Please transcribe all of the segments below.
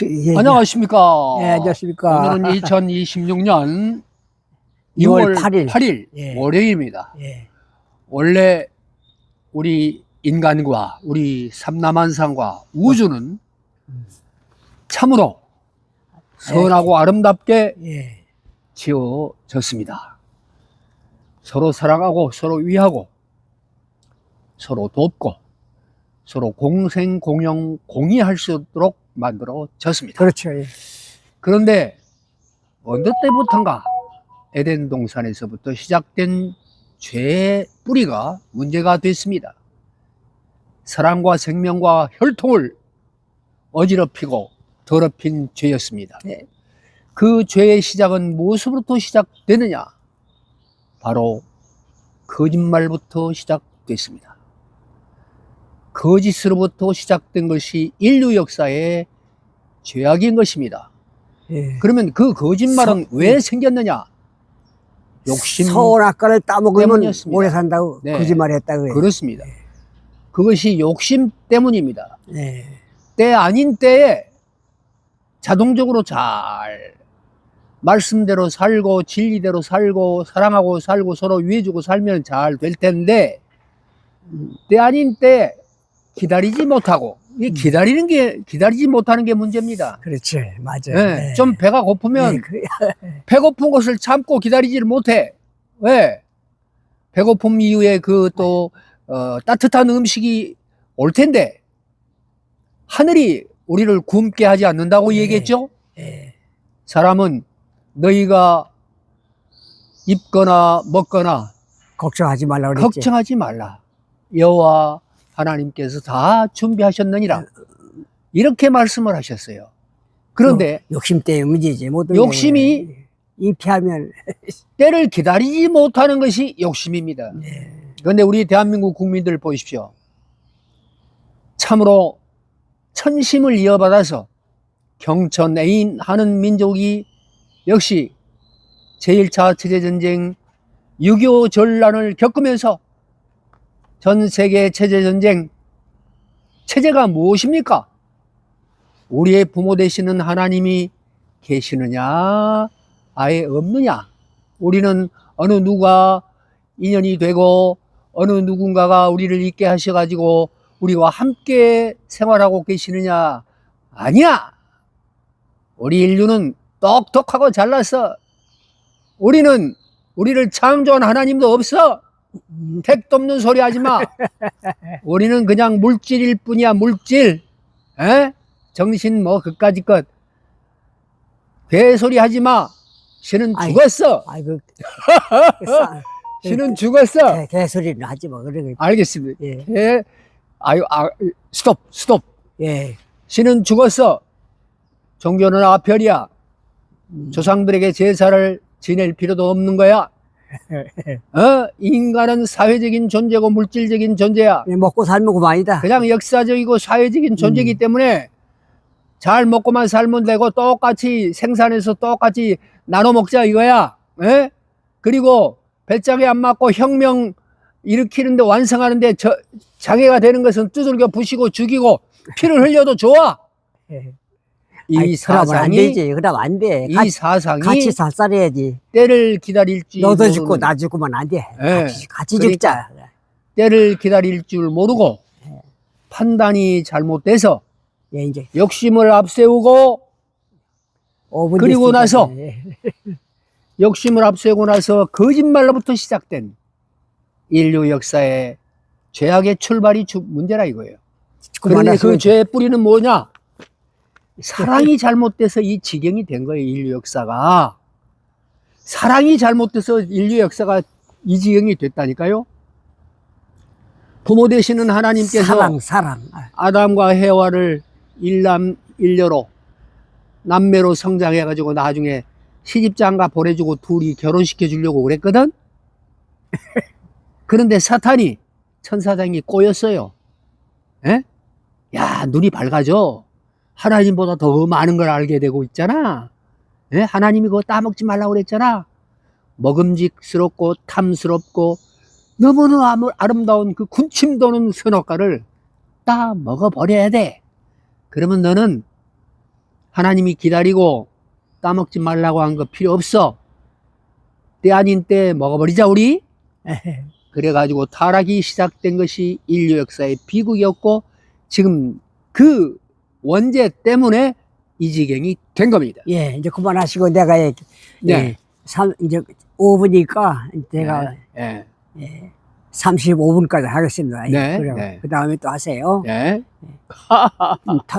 예, 안녕하십니까. 예, 안녕하십니까. 오늘은 2026년 2월 2월 8일 예. 월요일입니다. 예, 원래 우리 인간과 우리 삼라만상과 우주는 참으로 선하고 아름답게 예, 지어졌습니다. 서로 사랑하고 서로 위하고 서로 돕고 서로 공생 공영 공의할 수 있도록 만들어졌습니다. 그렇죠. 예. 그런데 어느 때부턴가 에덴 동산에서부터 시작된 죄의 뿌리가 문제가 됐습니다. 사랑과 생명과 혈통을 어지럽히고 더럽힌 죄였습니다. 네. 그 죄의 시작은 무엇으로부터 시작되느냐? 바로 거짓말부터 시작됐습니다. 거짓으로부터 시작된 것이 인류 역사의 죄악인 것입니다. 예. 그러면 그 거짓말은 왜 생겼느냐? 욕심 서울학과를 따먹으면 때문이었습니다. 오래 산다고 네. 거짓말했다고. 그렇습니다. 그것이 욕심 때문입니다. 예. 때 아닌 때에 자동적으로 잘 말씀대로 살고 진리대로 살고 사랑하고 살고 서로 위해주고 살면 잘 될 텐데 때 아닌 때 기다리지 못하고 이 기다리지 못하는 게 문제입니다. 그렇지, 맞아요. 네, 예. 좀 배가 고프면 배고픈 것을 참고 기다리지를 못해. 왜? 배고픔 이후에 그 또 따뜻한 음식이 올 텐데 하늘이 우리를 굶게 하지 않는다고 예. 얘기했죠. 예. 사람은 너희가 입거나 먹거나 걱정하지 말라고 그랬지. 걱정하지 말라. 여호와 하나님께서 다 준비하셨느니라. 이렇게 말씀을 하셨어요. 그런데 욕심 때문에 문제지. 모든 욕심이 게 잉태하면 때를 기다리지 못하는 것이 욕심입니다. 예. 그런데 우리 대한민국 국민들 보십시오. 참으로 천심을 이어받아서 경천애인하는 민족이 역시 제1차 체제전쟁 6.25 전란을 겪으면서 전 세계 체제전쟁 체제가 무엇입니까? 우리의 부모 되시는 하나님이 계시느냐 아예 없느냐. 우리는 어느 누가 인연이 되고 어느 누군가가 우리를 있게 하셔가지고 우리와 함께 생활하고 계시느냐. 아니야. 우리 인류는 똑똑하고 잘났어. 우리를 창조한 하나님도 없어. 택도 없는 소리 하지 마. 우리는 그냥 물질일 뿐이야. 물질. 에? 정신 뭐 그까짓 것 개소리 하지 마. 신은 죽었어. 아이고. 신은 죽었어. 개소리는 하지 마. 그래. 알겠습니다. 예. 스톱. 예. 신은 죽었어. 종교는 아편이야. 조상들에게 제사를 지낼 필요도 없는 거야. 인간은 사회적인 존재고 물질적인 존재야. 먹고 살면 그만이다. 그냥 역사적이고 사회적인 존재이기 때문에 잘 먹고만 살면 되고 똑같이 생산해서 똑같이 나눠 먹자 이거야. 에? 그리고 배짱에 안 맞고 혁명 일으키는데 완성하는데 장애가 되는 것은 두들겨 부시고 죽이고 피를 흘려도 좋아. 이 사상이 안 되지. 그럼 안 돼. 이 사상이 같이 살살해야지. 때를 기다릴 줄 너도 죽고 나 죽고만 안 돼. 예. 같이 그러니까 죽자. 때를 기다릴 줄 모르고 판단이 잘못돼서 예, 이제 욕심을 앞세우고 5분 그리고 됐으니까. 나서 예. 욕심을 앞세우고 나서 거짓말로부터 시작된 인류 역사의 죄악의 출발이 문제라 이거예요. 그런데 그 죄의 뿌리는 뭐냐? 사랑이 잘못돼서 이 지경이 된 거예요. 인류 역사가. 사랑이 잘못돼서 인류 역사가 이 지경이 됐다니까요. 부모 되시는 하나님께서 사랑. 아담과 해와를 일남 일녀로 남매로 성장해가지고 나중에 시집장가 보내주고 둘이 결혼시켜 주려고 그랬거든. 그런데 사탄이 천사장이 꼬였어요. 에? 야, 눈이 밝아져. 하나님보다 더 많은 걸 알게 되고 있잖아. 에? 하나님이 그거 따먹지 말라고 그랬잖아. 먹음직스럽고 탐스럽고 너무나 아름다운 그 군침 도는 선악과를 다 먹어버려야 돼. 그러면 너는 하나님이 기다리고 따먹지 말라고 한 거 필요 없어. 때 아닌 때 먹어버리자 우리. 그래가지고 타락이 시작된 것이 인류 역사의 비극이었고 지금 그 원죄 때문에 이 지경이 된 겁니다. 예, 이제 그만하시고 내가 네. 예, 이제 5분이니까 제가 네. 35분까지 하겠습니다. 네, 그래요. 네. 그 다음에 또 하세요. 네.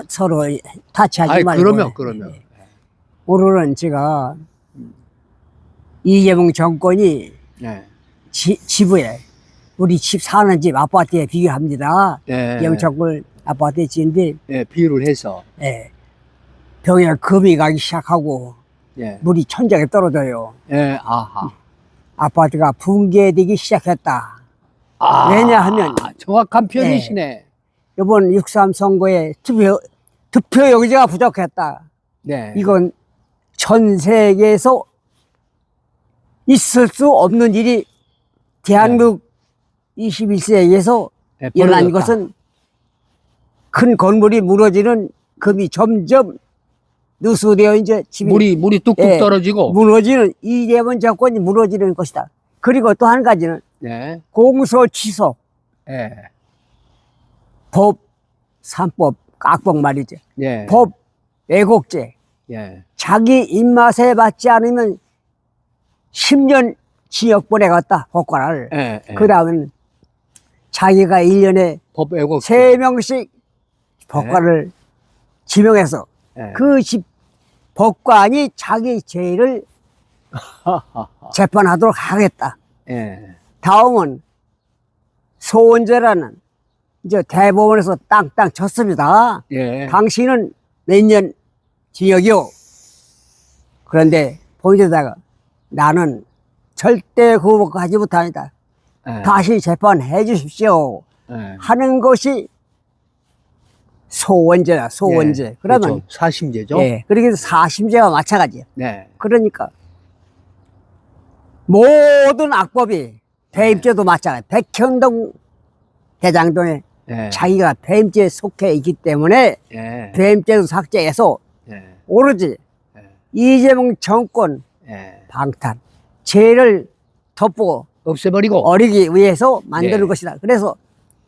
서로 타치하지 아이, 말고. 그러면. 예. 오늘은 제가 이재명 정권이 네. 지부에 우리 집 사는 집 아파트에 비교합니다. 네. 영창군 아파트에 지은데 네, 비유를 해서. 예, 병에 금이 가기 시작하고 네. 물이 천장에 떨어져요. 네, 아하. 아파트가 붕괴되기 시작했다. 아, 왜냐하면 정확한 표현이시네. 이번 6.3 선거에 득표 용지가 부족했다. 네. 이건 전 세계에서 있을 수 없는 일이 대한민국 21세기에서 네, 일어난 벌어졌다. 것은 큰 건물이 무너지는 금이 점점 누수되어 이제 집이 물이 뚝뚝 예, 떨어지고. 무너지는 이재명 정권이 무너지는 것이다. 그리고 또 한 가지는 네. 공소 취소, 네. 법, 3법, 악법 말이죠. 네. 법, 왜곡죄. 네. 자기 입맛에 맞지 않으면 10년 징역 보내갔다, 법관을. 네. 네. 그 다음엔 자기가 1년에 법 왜곡. 3명씩 법관을 지명해서 네. 그 법관이 자기 죄를 재판하도록 하겠다. 네. 다음은 소원제라는 이제 대법원에서 땅땅 쳤습니다. 예. 당신은 몇 년 징역이요. 그런데 보이다가 나는 절대 구속하지 못합니다. 예. 다시 재판해 주십시오. 예. 하는 것이 소원제다, 소원제. 예. 그러면, 그렇죠. 사심제죠. 예, 그렇게 사심제와 마찬가지예요. 네. 그러니까 모든 악법이 배임죄도 마찬가지. 백현동 대장동에 예. 자기가 배임죄에 속해 있기 때문에 예. 배임죄도 삭제해서 예. 오로지 예. 이재명 정권 예. 방탄, 죄를 덮고 없애버리고. 어리기 위해서 만드는 예. 것이다. 그래서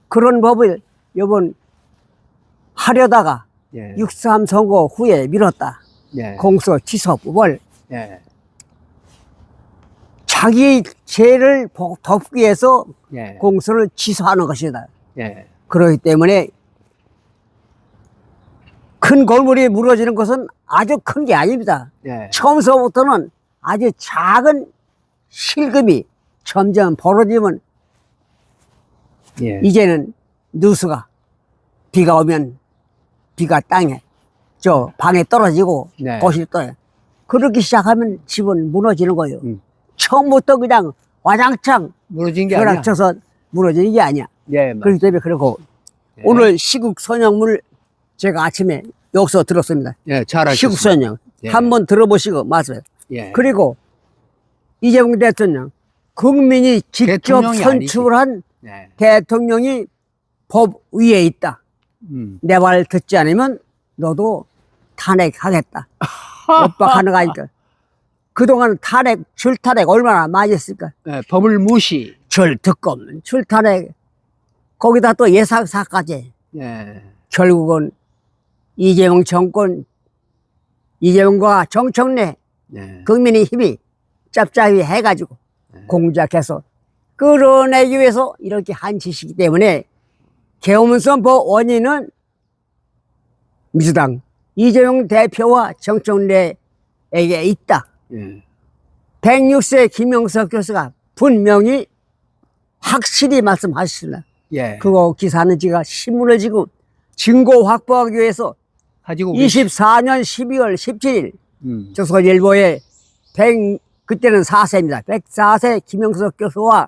그런 법을 이번 하려다가 예. 6.3 선거 후에 미뤘다. 예. 공소 취소법을 예. 자기 죄를 덮기 위해서 예. 공소를 취소하는 것이다. 예. 그렇기 때문에 큰 건물이 무너지는 것은 아주 큰 게 아닙니다. 예. 처음서부터는 아주 작은 실금이 점점 벌어지면 예. 이제는 누수가 비가 오면 비가 땅에 저 방에 떨어지고 네. 거실에 떨어져. 그렇게 시작하면 집은 무너지는 거예요. 처음부터 그냥 와장창 무너진 게 아니야. 벼락쳐서 무너지는 게 아니야. 예. 그렇기 때문에 그러고 예. 오늘 시국 선영물 제가 아침에 여기서 들었습니다. 예. 잘하셨습니다. 시국 선영 예. 한번 들어보시고 말씀해. 예. 그리고 이재명 대통령 국민이 직접 대통령이 선출한 예. 대통령이 법 위에 있다. 내 말 듣지 않으면 너도 탄핵하겠다. 오빠 가능하니까. 그동안 출탄핵 얼마나 많이 했을까? 예. 법을 무시. 출특검, 출탄핵, 거기다 또 예상사까지. 예. 결국은 이재명 정권, 이재명과 정청래, 예. 국민의 힘이 짭짭이 해가지고 공작해서 끌어내기 위해서 이렇게 한 짓이기 때문에 계엄선포 원인은 민주당 이재명 대표와 정청래에게 있다. 예. 106세 김영석 교수가 분명히 확실히 말씀하셨습니다. 예. 그거 기사는 제가 신문을 지금 증거 확보하기 위해서 가지고 24년 12월 17일 음. 조선일보에 그때는 4세입니다. 104세 김영석 교수와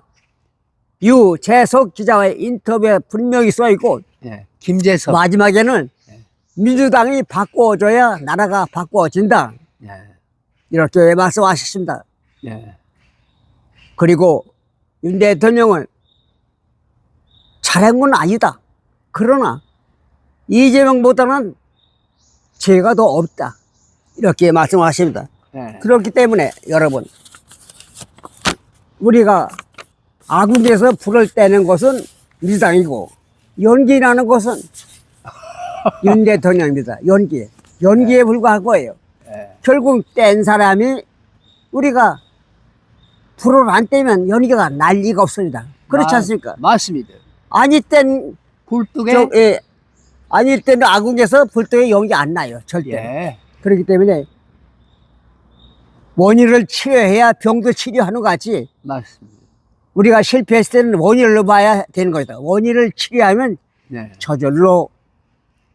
유재석 기자와의 인터뷰에 분명히 써있고 예. 김재석. 마지막에는 민주당이 바꿔줘야 나라가 바꿔진다. 예. 이렇게 말씀하셨습니다. 예. 그리고 윤 대통령은 잘한 건 아니다. 그러나 이재명보다는 죄가 더 없다. 이렇게 말씀하십니다. 네. 그렇기 때문에 여러분, 우리가 아궁에서 불을 떼는 것은 민주당이고 연기라는 것은 윤 대통령입니다. 연기에 불과할 거예요. 네. 결국 뗀 사람이 우리가 불을 안 떼면 연기가 날 리가 없습니다. 그렇지 않습니까? 맞습니다. 아니 땐 굴뚝에 아닐 때는 아궁에서 불떡에 연기 안 나요. 절대. 예. 그렇기 때문에 원인을 치료해야 병도 치료하는 것 같이 맞습니다. 우리가 실패했을 때는 원인을 봐야 되는 거다. 원인을 치료하면 네. 저절로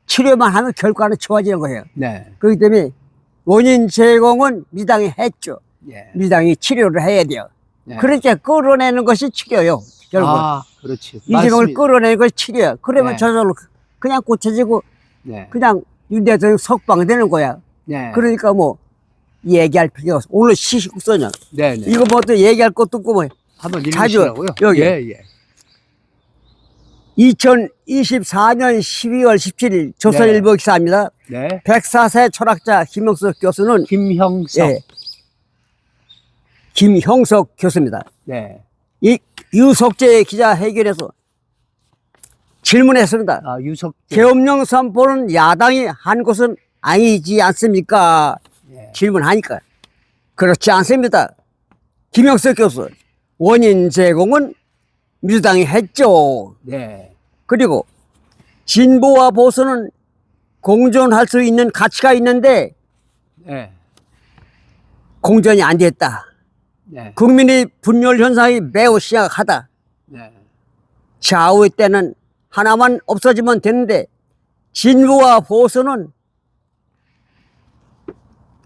치료만 하면 결과는 좋아지는 거예요. 네. 그렇기 때문에 원인 제공은 민주당이 했죠. 예. 민주당이 치료를 해야 돼요. 네. 그러니까 끌어내는 것이 치료요. 결국 아, 그렇지. 이재명을 맞습니다. 끌어내는 것이 치료야. 그러면 네. 저절로 그냥 고쳐지고 네. 그냥 윤 대통령 석방되는 거야. 네. 그러니까 뭐 얘기할 필요가 없어. 오늘 시식국선이야. 네. 네. 이거 뭐 또 얘기할 것도 없고 뭐 한번 자주 읽으시라고요? 여기. 예, 예. 2024년 12월 17일 조선일보 기사입니다. 네. 104세 철학자 김형석 교수는 김형석. 예, 김형석 교수입니다. 네. 이 유석재 기자 회견에서 질문했습니다. 아, 유석재. 계엄령 선포는 야당이 한 것은 아니지 않습니까? 예. 질문하니까 그렇지 않습니다. 김형석 교수, 원인 제공은 민주당이 했죠. 네. 그리고 진보와 보수는 공존할 수 있는 가치가 있는데 네. 공존이 안 됐다. 네. 국민의 분열 현상이 매우 심각하다. 네. 좌우의 때는 하나만 없어지면 되는데 진보와 보수는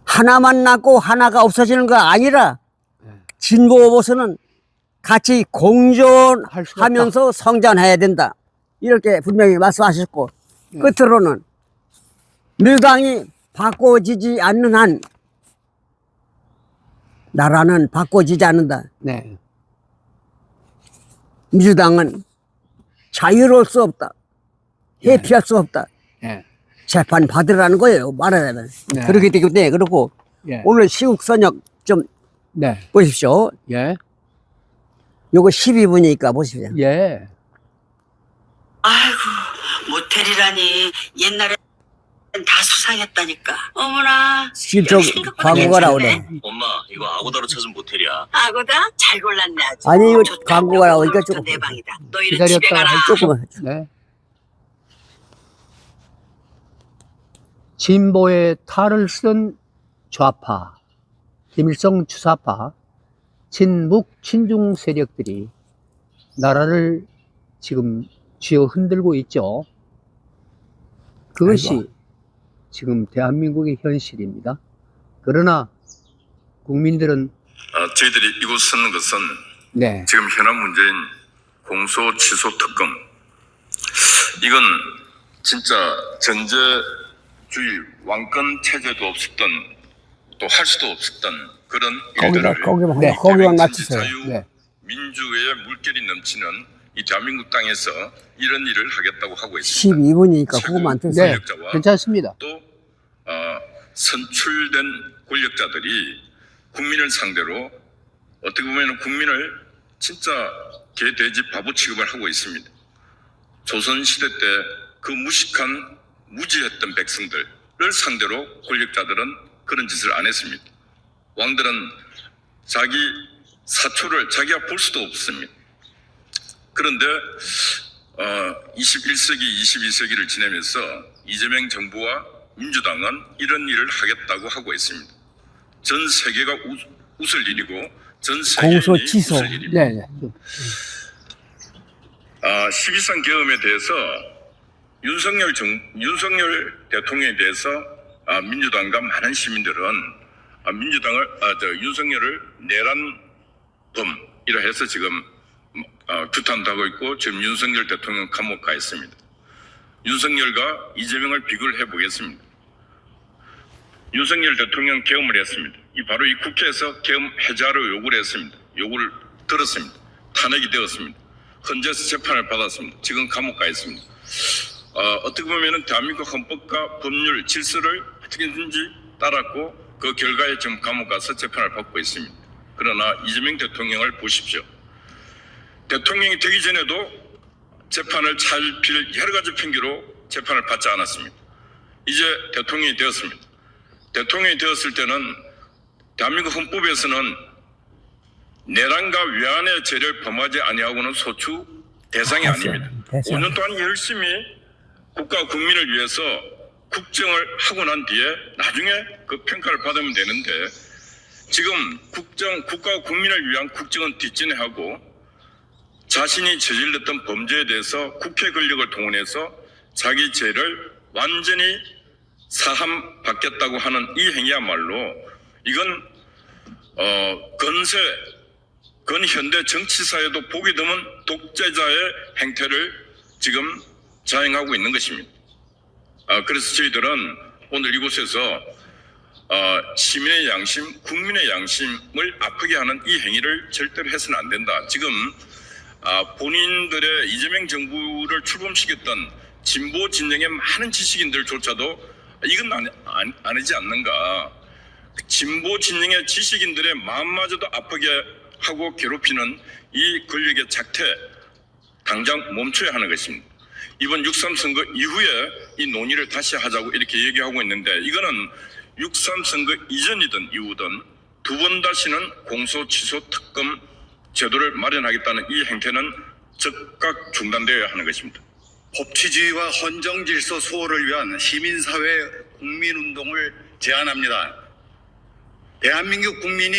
하나만 남고 하나가 없어지는 거 아니라 네. 진보와 보수는 같이 할 수가 공존하면서 성장해야 된다. 이렇게 분명히 말씀하셨고 네. 끝으로는 민주당이 바꿔지지 않는 한 나라는 바꿔지지 않는다. 네. 민주당은 자유로울 수 없다. 회피할 수 없다. 예. 재판 받으라는 거예요. 말하자면. 네. 그렇기 때문에 그렇고 예. 오늘 시국선역 좀 네. 보십시오. 예. 요거 12분이니까 보십시오. 예. 아이고 모텔이라니 옛날엔 다 수상했다니까. 어머나. 실적 여기 생각보다 광고가 괜찮네. 나오네. 엄마, 이거 아고다로 찾은 모텔이야. 아고다? 잘 골랐네 아주. 아니, 이거 좋다. 광고가 나오니까 오늘부터 조금 내 방이다. 너희는 집에 기다렸다가 가라. 조금만. 네. 진보의 탈을 쓴 좌파, 김일성 추사파, 친북 친중 세력들이 나라를 지금 쥐어 흔들고 있죠. 그것이 아이고. 지금 대한민국의 현실입니다. 그러나 국민들은 저희들이 이곳 서는 것은 네, 지금 현안 문제인 공소 취소 특검, 이건 진짜 전제주의 왕권 체제도 없었던, 또 할 수도 없었던 그런 일들을 네. 거기만 맞추세요. 자유 네. 민주의 물결이 넘치는 이 대한민국 땅에서 이런 일을 하겠다고 하고 있습니다. 12분이니까 그것만 드세요. 네, 권력자와 괜찮습니다. 또 선출된 권력자들이 국민을 상대로 어떻게 보면 국민을 진짜 개, 돼지, 바보 취급을 하고 있습니다. 조선시대 때 그 무식한 무지했던 백성들을 상대로 권력자들은 그런 짓을 안 했습니다. 왕들은 자기 사초를 자기가 볼 수도 없습니다. 그런데 21세기, 22세기를 지내면서 이재명 정부와 민주당은 이런 일을 하겠다고 하고 있습니다. 전 세계가 웃을 일이고 전 세계인이 공소 취소. 웃을 일입니다. 네, 네. 12선 계엄에 대해서 윤석열 대통령에 대해서 민주당과 많은 시민들은 윤석열을 내란범이라 해서 지금 규탄도 하고 있고 지금 윤석열 대통령 감옥 가 있습니다. 윤석열과 이재명을 비교를 해보겠습니다. 윤석열 대통령 계엄을 했습니다. 바로 이 국회에서 계엄 해제하러 요구를 했습니다. 요구를 들었습니다. 탄핵이 되었습니다. 헌재에서 재판을 받았습니다. 지금 감옥 가 있습니다. 어떻게 보면은 대한민국 헌법과 법률 질서를 어떻게든지 따랐고 그 결과에 지금 감옥 가서 재판을 받고 있습니다. 그러나 이재명 대통령을 보십시오. 대통령이 되기 전에도 재판을 잘 필 여러 가지 핑계로 재판을 받지 않았습니다. 이제 대통령이 되었습니다. 대통령이 되었을 때는 대한민국 헌법에서는 내란과 외환의 죄를 범하지 아니하고는 소추 대상이 아닙니다. 5년 동안 열심히 국가 국민을 위해서 국정을 하고 난 뒤에 나중에 그 평가를 받으면 되는데 지금 국가 국민을 위한 국정은 뒷전에하고 자신이 저질렀던 범죄에 대해서 국회 권력을 동원해서 자기 죄를 완전히 사함받겠다고 하는 이 행위야말로 이건 근현대 정치사에도 보기 드문 독재자의 행태를 지금 자행하고 있는 것입니다. 그래서 저희들은 오늘 이곳에서 시민의 양심, 국민의 양심을 아프게 하는 이 행위를 절대로 해서는 안 된다. 지금 본인들의 이재명 정부를 출범시켰던 진보 진영의 많은 지식인들조차도 이건 아니지 않는가. 진보 진영의 지식인들의 마음마저도 아프게 하고 괴롭히는 이 권력의 작태 당장 멈춰야 하는 것입니다. 이번 6.3 선거 이후에 이 논의를 다시 하자고 이렇게 얘기하고 있는데 이거는 6.3 선거 이전이든 이후든 두 번 다시는 공소 취소 특검 제도를 마련하겠다는 이 행태는 즉각 중단되어야 하는 것입니다. 법치주의와 헌정질서 수호를 위한 시민사회 국민운동을 제안합니다. 대한민국 국민이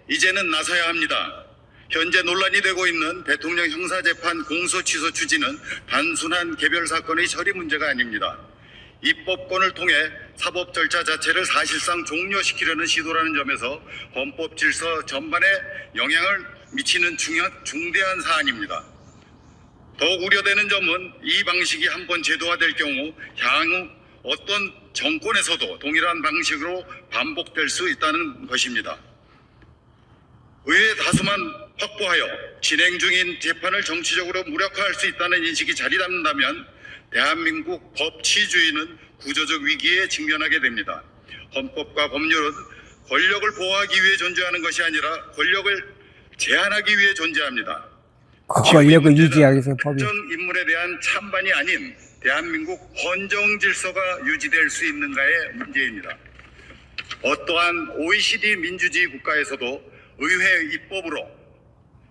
이제는 나서야 합니다. 현재 논란이 되고 있는 대통령 형사재판 공소취소 추진은 단순한 개별 사건의 처리 문제가 아닙니다. 입법권을 통해 사법 절차 자체를 사실상 종료시키려는 시도라는 점에서 헌법 질서 전반에 영향을 미치는 중대한 사안입니다. 더욱 우려되는 점은 이 방식이 한번 제도화될 경우 향후 어떤 정권에서도 동일한 방식으로 반복될 수 있다는 것입니다. 의회 다수만 확보하여 진행 중인 재판을 정치적으로 무력화할 수 있다는 인식이 자리 잡는다면 대한민국 법치주의는 구조적 위기에 직면하게 됩니다. 헌법과 법률은 권력을 보호하기 위해 존재하는 것이 아니라 권력을 제한하기 위해 존재합니다. 권력을 유지하기 위해서 법이. 특정 인물에 대한 찬반이 아닌 대한민국 헌정 질서가 유지될 수 있는가의 문제입니다. 어떠한 OECD 민주주의 국가에서도 의회 입법으로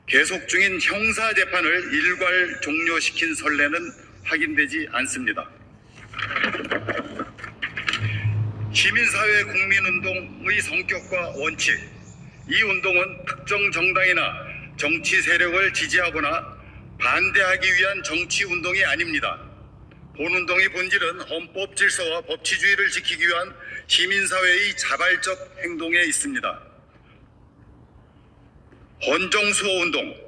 계속 중인 형사 재판을 일괄 종료시킨 선례는 확인되지 않습니다. 시민사회 국민운동의 성격과 원칙, 이 운동은 특정 정당이나 정치 세력을 지지하거나 반대하기 위한 정치 운동이 아닙니다. 본운동의 본질은 헌법 질서와 법치주의를 지키기 위한 시민사회의 자발적 행동에 있습니다. 헌정수호 운동,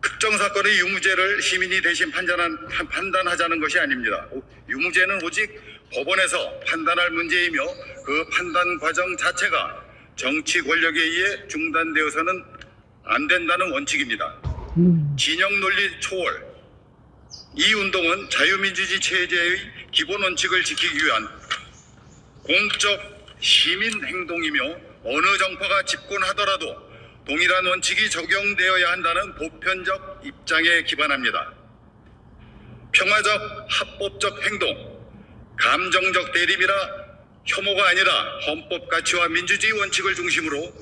특정 사건의 유무죄를 시민이 대신 판단하자는 것이 아닙니다. 유무죄는 오직 법원에서 판단할 문제이며 그 판단 과정 자체가 정치 권력에 의해 중단되어서는 안 된다는 원칙입니다. 진영 논리 초월, 이 운동은 자유민주주의 체제의 기본 원칙을 지키기 위한 공적 시민 행동이며 어느 정파가 집권하더라도 동일한 원칙이 적용되어야 한다는 보편적 입장에 기반합니다. 평화적 합법적 행동, 감정적 대립이라 혐오가 아니라 헌법 가치와 민주주의 원칙을 중심으로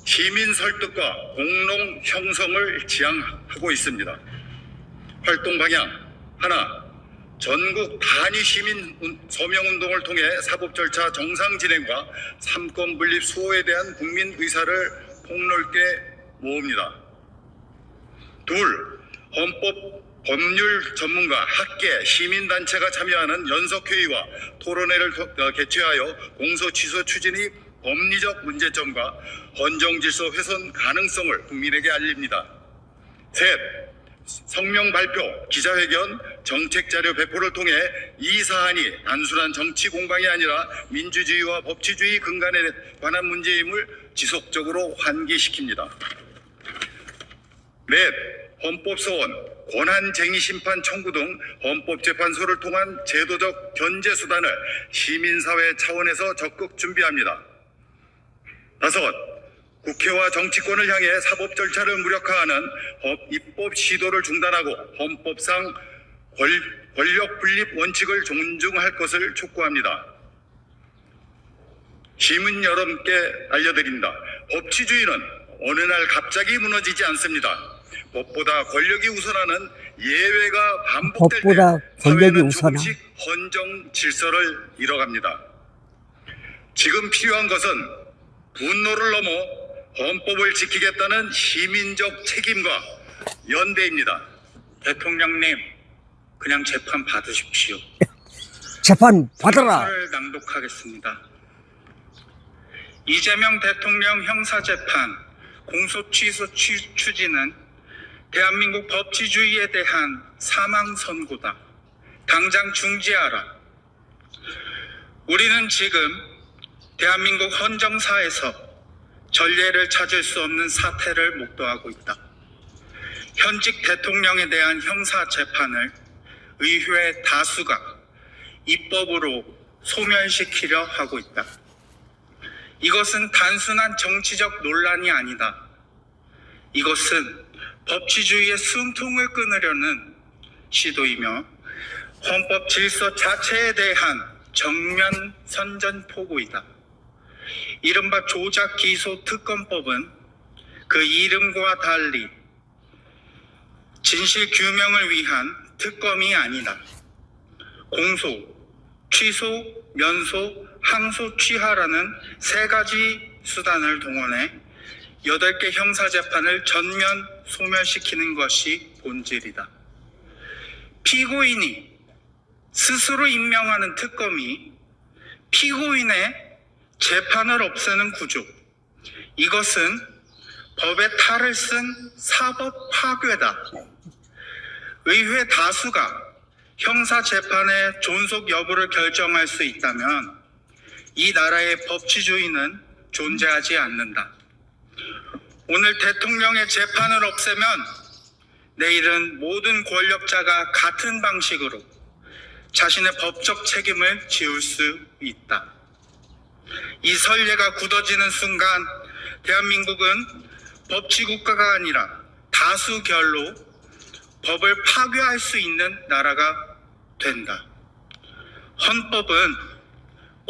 시민 설득과 공론 형성을 지향하고 있습니다. 활동 방향 하나, 전국 단위 시민 서명운동을 통해 사법 절차 정상 진행과 삼권 분립 수호에 대한 국민 의사를 폭넓게 모읍니다. 둘, 헌법 법률 전문가, 학계, 시민단체가 참여하는 연석회의와 토론회를 개최하여 공소취소 추진의 법리적 문제점과 헌정질서 훼손 가능성을 국민에게 알립니다. 셋, 성명 발표, 기자회견, 정책자료 배포를 통해 이 사안이 단순한 정치 공방이 아니라 민주주의와 법치주의 근간에 관한 문제임을 지속적으로 환기시킵니다. 넷, 헌법소원, 권한쟁의심판 청구 등 헌법재판소를 통한 제도적 견제 수단을 시민사회 차원에서 적극 준비합니다. 다섯, 국회와 정치권을 향해 사법 절차를 무력화하는 입법 시도를 중단하고 헌법상 권력 분립 원칙을 존중할 것을 촉구합니다. 시민 여러분께 알려드립니다. 법치주의는 어느 날 갑자기 무너지지 않습니다. 법보다 권력이 우선하는 예외가 반복될 때 법보다 권력이 사회는 우선하. 조금씩 헌정 질서를 잃어갑니다. 지금 필요한 것은 분노를 넘어 헌법을 지키겠다는 시민적 책임과 연대입니다. 대통령님, 그냥 재판 받으십시오. 재판 받아라. 를 낭독하겠습니다. 이재명 대통령 형사재판 공소 취소 추진은 대한민국 법치주의에 대한 사망 선고다. 당장 중지하라. 우리는 지금 대한민국 헌정사에서 전례를 찾을 수 없는 사태를 목도하고 있다. 현직 대통령에 대한 형사재판을 의회 다수가 입법으로 소멸시키려 하고 있다. 이것은 단순한 정치적 논란이 아니다. 이것은 법치주의의 숨통을 끊으려는 시도이며 헌법 질서 자체에 대한 정면 선전포고이다. 이른바 조작 기소 특검법은 그 이름과 달리 진실 규명을 위한 특검이 아니다. 공소, 취소, 면소, 항소, 취하라는 세 가지 수단을 동원해 8개 형사재판을 전면 소멸시키는 것이 본질이다. 피고인이 스스로 임명하는 특검이 피고인의 재판을 없애는 구조. 이것은 법의 탈을 쓴 사법 파괴다. 의회 다수가 형사재판의 존속 여부를 결정할 수 있다면 이 나라의 법치주의는 존재하지 않는다. 오늘 대통령의 재판을 없애면 내일은 모든 권력자가 같은 방식으로 자신의 법적 책임을 지울 수 있다. 이 선례가 굳어지는 순간 대한민국은 법치국가가 아니라 다수결로 법을 파괴할 수 있는 나라가 된다. 헌법은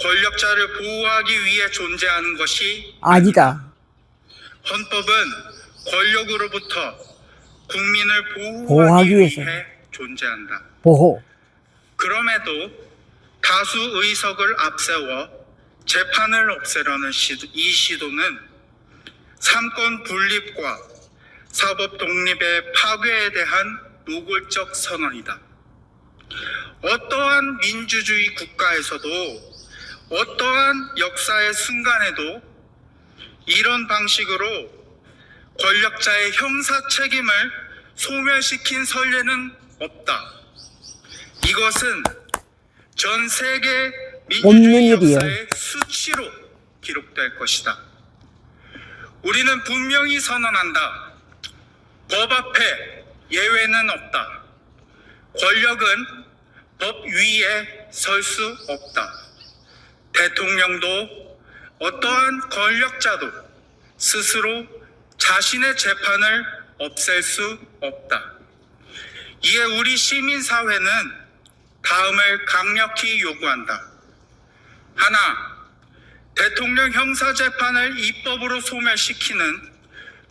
권력자를 보호하기 위해 존재하는 것이 아니다. 헌법은 권력으로부터 국민을 보호하기 보호하기 위해서. 위해 존재한다. 보호. 그럼에도 다수 의석을 앞세워 재판을 없애려는 이 시도는 삼권 분립과 사법 독립의 파괴에 대한 노골적 선언이다. 어떠한 민주주의 국가에서도 어떠한 역사의 순간에도 이런 방식으로 권력자의 형사 책임을 소멸시킨 선례는 없다. 이것은 전 세계 없는 민주주의 일이에요. 역사의 수치로 기록될 것이다. 우리는 분명히 선언한다. 법 앞에 예외는 없다. 권력은 법 위에 설 수 없다. 대통령도 어떠한 권력자도 스스로 자신의 재판을 없앨 수 없다. 이에 우리 시민사회는 다음을 강력히 요구한다. 하나, 대통령 형사재판을 입법으로 소멸시키는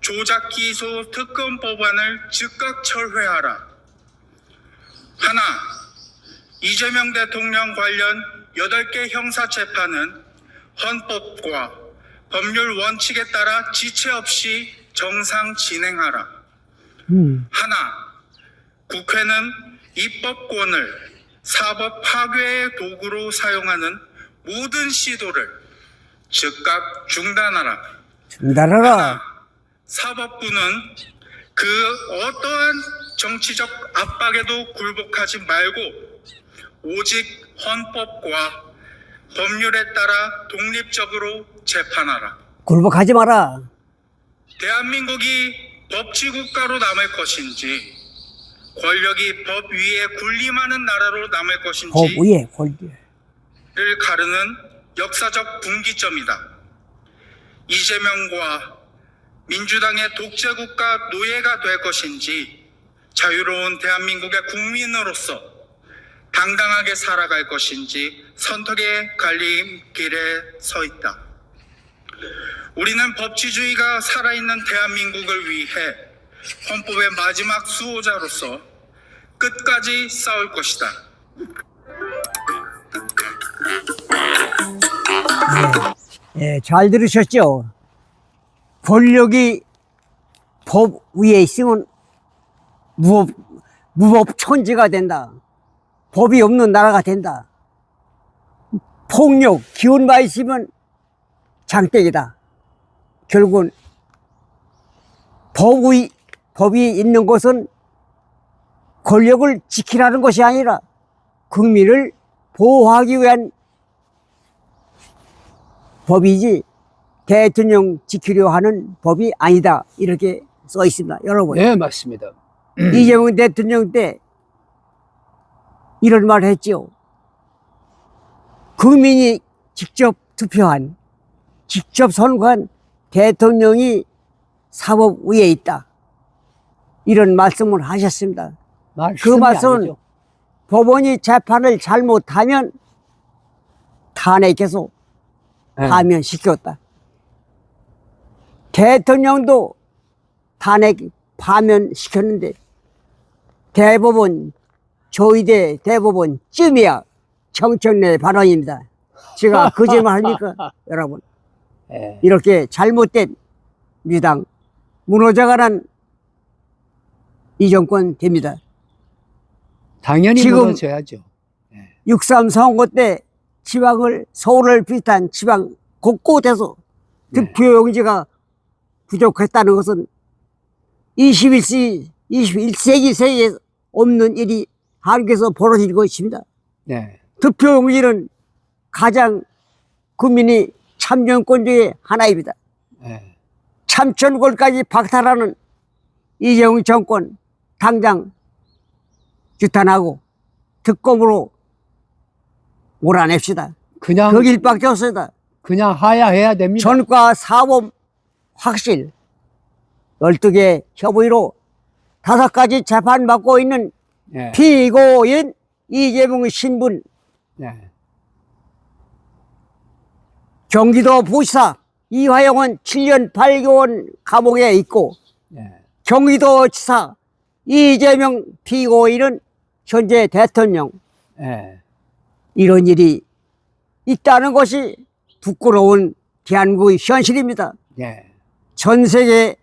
조작기소 특검법안을 즉각 철회하라. 하나, 이재명 대통령 관련 8개 형사재판은 헌법과 법률 원칙에 따라 지체 없이 정상 진행하라. 하나, 국회는 입법권을 사법 파괴의 도구로 사용하는 모든 시도를 즉각 중단하라. 중단하라. 사법부는 그 어떠한 정치적 압박에도 굴복하지 말고 오직 헌법과 법률에 따라 독립적으로 재판하라. 굴복하지 마라. 대한민국이 법치국가로 남을 것인지 권력이 법 위에 군림하는 나라로 남을 법 것인지 위에 권리. 를 가르는 역사적 분기점이다. 이재명과 민주당의 독재국가 노예가 될 것인지 자유로운 대한민국의 국민으로서 당당하게 살아갈 것인지 선택의 갈림길에 서 있다. 우리는 법치주의가 살아있는 대한민국을 위해 헌법의 마지막 수호자로서 끝까지 싸울 것이다. 예, 잘 들으셨죠? 권력이 법 위에 있으면 무법천지가 된다. 법이 없는 나라가 된다. 폭력, 기운만 있으면 장땡이다. 결국은 법이 있는 곳은 권력을 지키라는 것이 아니라 국민을 보호하기 위한 법이지 대통령 지키려 하는 법이 아니다. 이렇게 써 있습니다. 여러분. 네, 맞습니다. 이재명 대통령 때 이런 말을 했죠. 국민이 직접 투표한, 직접 선거한 대통령이 사법 위에 있다. 이런 말씀을 하셨습니다. 그 말씀은 아니죠. 법원이 재판을 잘못하면 탄핵해서 네. 파면시켰다. 대통령도 탄핵 파면시켰는데 대법원, 조의대 대법원 쯤이야 청천내 발언입니다. 제가 거짓말 합니까? 여러분. 네. 이렇게 잘못된 민주당 무너져가는 이 정권 됩니다. 당연히 지금 무너져야죠. 6.3 선거 때 지방을, 서울을 비롯한 지방 곳곳에서 네. 득표용지가 부족했다는 것은 21세기 세계에 없는 일이 한국에서 벌어지고 있습니다. 네. 득표용지는 가장 국민이 참정권 중에 하나입니다. 네. 참정권까지 박탈하는 이재명 정권 당장 규탄하고 특검으로 몰아냅시다. 그냥 그 길밖에 없습니다. 그냥 하야해야 됩니다. 전과 사범 확실 12개 협의로 5가지 재판받고 있는 네. 피고인 이재명 신분 네. 경기도 부지사 이화영은 7년 8개월 감옥에 있고 네. 경기도지사 이재명 피고인은 현재 대통령. 네. 이런 일이 있다는 것이 부끄러운 대한민국의 현실입니다. 네. 전 세계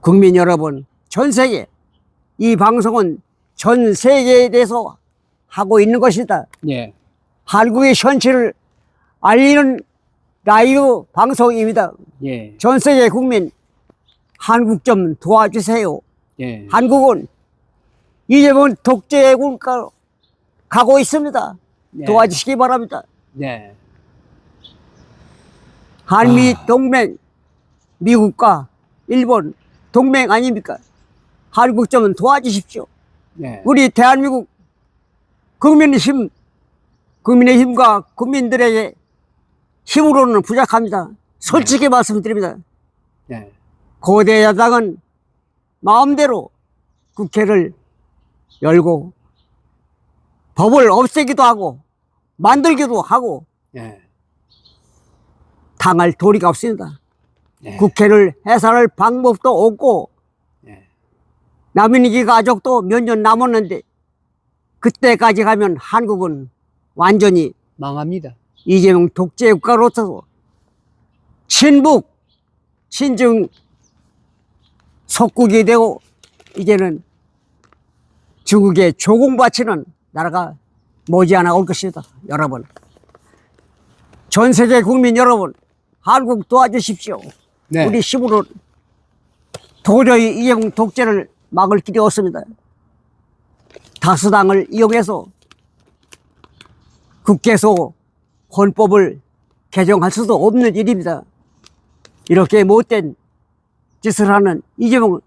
국민 여러분, 전 세계 이 방송은 전 세계에 대해서 하고 있는 것이다. 네. 한국의 현실을 알리는 라이브 방송입니다. 예. 전 세계 국민 한국 좀 도와주세요. 예. 한국은 이재명 독재 국가로 가고 있습니다. 네. 도와주시기 바랍니다. 네. 한미 동맹, 미국과 일본 동맹 아닙니까? 한국 좀 도와주십시오. 네. 우리 대한민국 국민의 힘과 국민들에게 힘으로는 부족합니다. 솔직히 말씀드립니다. 네. 고대 야당은 마음대로 국회를 열고 법을 없애기도 하고 만들기도 하고 네. 당할 도리가 없습니다. 네. 국회를 해산할 방법도 없고 네. 남인기 가족도 몇 년 남았는데 그때까지 가면 한국은 완전히 망합니다. 이재명 독재 국가로서 친북, 친중 속국이 되고 이제는 중국에 조공바치는 나라가 머지않아 올 것입니다. 여러분, 전 세계 국민 여러분, 한국 도와주십시오. 네. 우리 힘으로 도저히 이재명 독재를 막을 길이 없습니다. 다수당을 이용해서 국회에서 헌법을 개정할 수도 없는 일입니다. 이렇게 못된 짓을 하는 이재명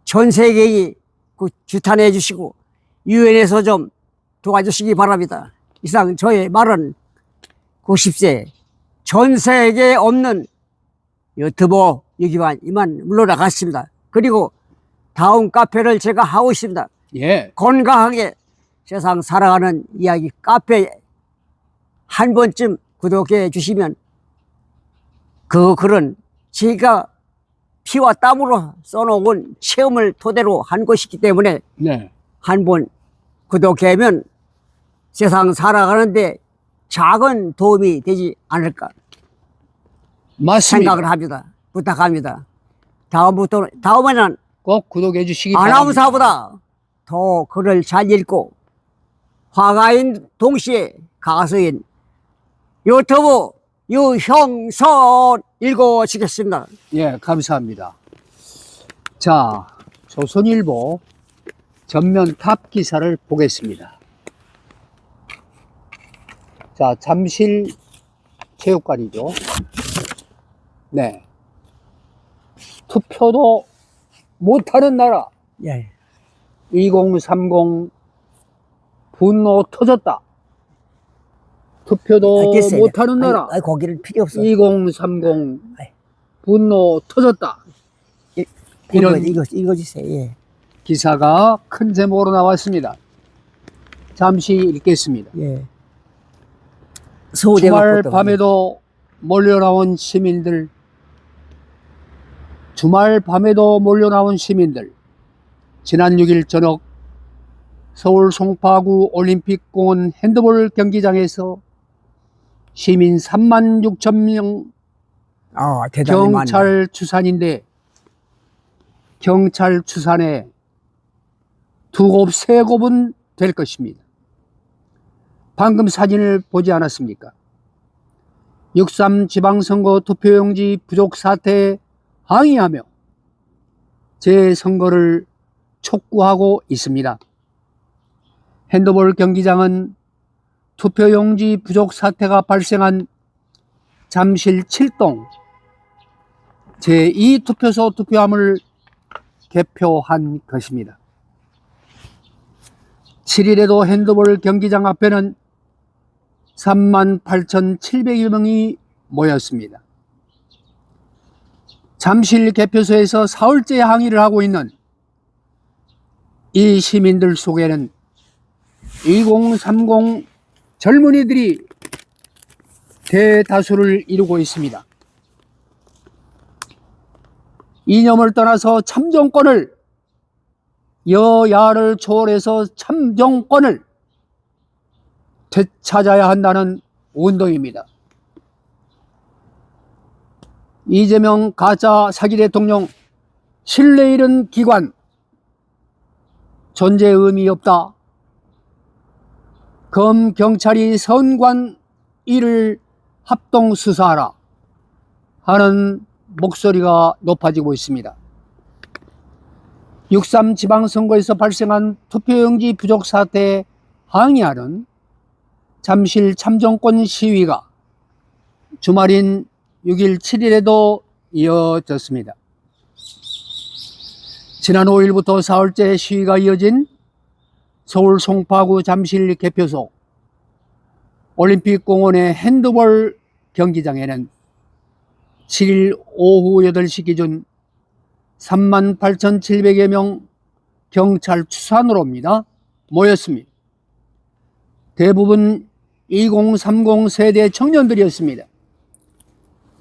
전 세계에 그 규탄해 주시고 유엔에서 좀 도와주시기 바랍니다. 이상 저의 말은 90세 전 세계에 없는 유튜버 여기만 이만 물러나갔습니다. 그리고 다음 카페를 제가 하고 있습니다. 예. 건강하게 세상 살아가는 이야기 카페 한 번쯤 구독해 주시면 그 글은 제가 피와 땀으로 써놓은 체험을 토대로 한 것이기 때문에 네. 한 번 구독하면 세상 살아가는데 작은 도움이 되지 않을까 맞습니다. 생각을 합니다. 부탁합니다. 다음에는 꼭 구독해 주시기 바랍니다. 아나운서보다 더 글을 잘 읽고 화가인 동시에 가수인 유튜브 유형선 읽어주겠습니다. 예, 감사합니다. 자, 조선일보 전면 탑 기사를 보겠습니다. 자, 잠실 체육관이죠. 네. 투표도 못하는 나라. 예. 2030 분노 터졌다. 투표도 알겠어요. 못하는 나라. 아니, 거기를 필요 없어. 2030 분노 터졌다. 이런 읽어주세요. 예. 기사가 큰 제목으로 나왔습니다. 잠시 읽겠습니다. 예. 주말 밤에도 몰려나온 시민들, 지난 6일 저녁 서울 송파구 올림픽공원 핸드볼 경기장에서 시민 3만 6천 명 대단히 경찰 추산인데 경찰 추산에 2곳, 3곳은 될 것입니다. 방금 사진을 보지 않았습니까? 6.3 지방선거 투표용지 부족 사태에 항의하며 재선거를 촉구하고 있습니다. 핸드볼 경기장은 투표용지 부족 사태가 발생한 잠실 7동 제2투표소 투표함을 개표한 것입니다. 7일에도 핸드볼 경기장 앞에는 38,700여 명이 모였습니다. 잠실 개표소에서 사흘째 항의를 하고 있는 이 시민들 속에는 2030 젊은이들이 대다수를 이루고 있습니다. 이념을 떠나서 참정권을, 여야를 초월해서 참정권을 되찾아야 한다는 운동입니다. 이재명 가짜 사기 대통령, 신뢰 잃은 기관, 존재 의미 없다. 검, 경찰이 선관 이를 합동 수사하라 하는 목소리가 높아지고 있습니다. 6.3 지방선거에서 발생한 투표용지 부족 사태에 항의하는 잠실 참정권 시위가 주말인 6일 7일에도 이어졌습니다. 지난 5일부터 사흘째 시위가 이어진 서울 송파구 잠실 개표소 올림픽공원의 핸드볼 경기장에는 7일 오후 8시 기준 38,700여 명 경찰 추산으로입니다. 모였습니다. 대부분 2030 세대 청년들이었습니다.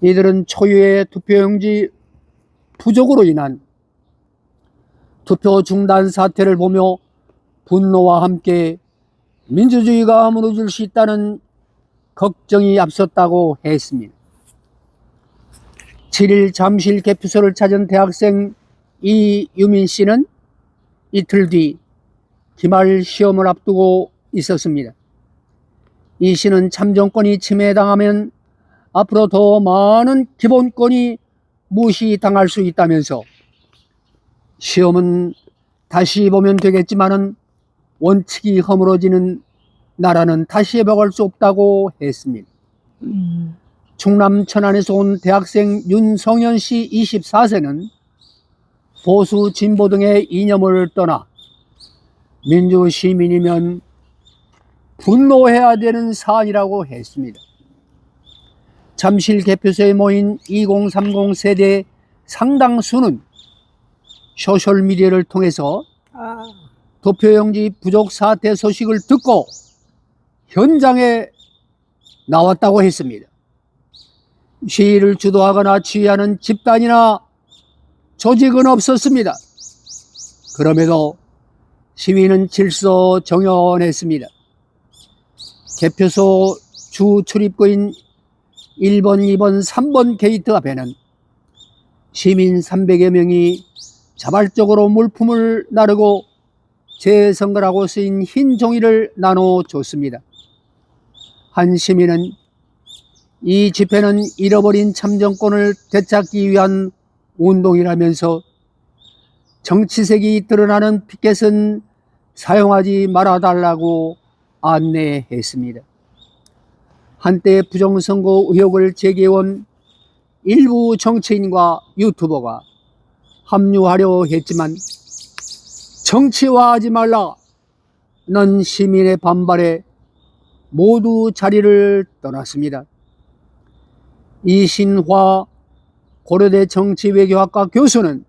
이들은 초유의 투표용지 부족으로 인한 투표 중단 사태를 보며 분노와 함께 민주주의가 무너질 수 있다는 걱정이 앞섰다고 했습니다. 7일 잠실 개표소를 찾은 대학생 이유민 씨는 이틀 뒤 기말 시험을 앞두고 있었습니다. 이 씨는 참정권이 침해당하면 앞으로 더 많은 기본권이 무시당할 수 있다면서 시험은 다시 보면 되겠지만은 원칙이 허물어지는 나라는 다시 회복할 수 없다고 했습니다. 충남 천안에서 온 대학생 윤성현 씨 24세는 보수 진보 등의 이념을 떠나 민주시민이면 분노해야 되는 사안이라고 했습니다. 잠실 개표소에 모인 2030 세대의 상당수는 소셜미디어를 통해서 투표용지 부족 사태 소식을 듣고 현장에 나왔다고 했습니다. 시위를 주도하거나 지휘하는 집단이나 조직은 없었습니다. 그럼에도 시위는 질서 정연했습니다. 개표소 주 출입구인 1번, 2번, 3번 게이트 앞에는 시민 300여 명이 자발적으로 물품을 나르고 재선거라고 쓰인 흰 종이를 나눠줬습니다. 한 시민은 이 집회는 잃어버린 참정권을 되찾기 위한 운동이라면서 정치색이 드러나는 피켓은 사용하지 말아달라고 안내했습니다. 한때 부정선거 의혹을 제기해온 일부 정치인과 유튜버가 합류하려 했지만 정치화하지 말라는 시민의 반발에 모두 자리를 떠났습니다. 이신화 고려대 정치외교학과 교수는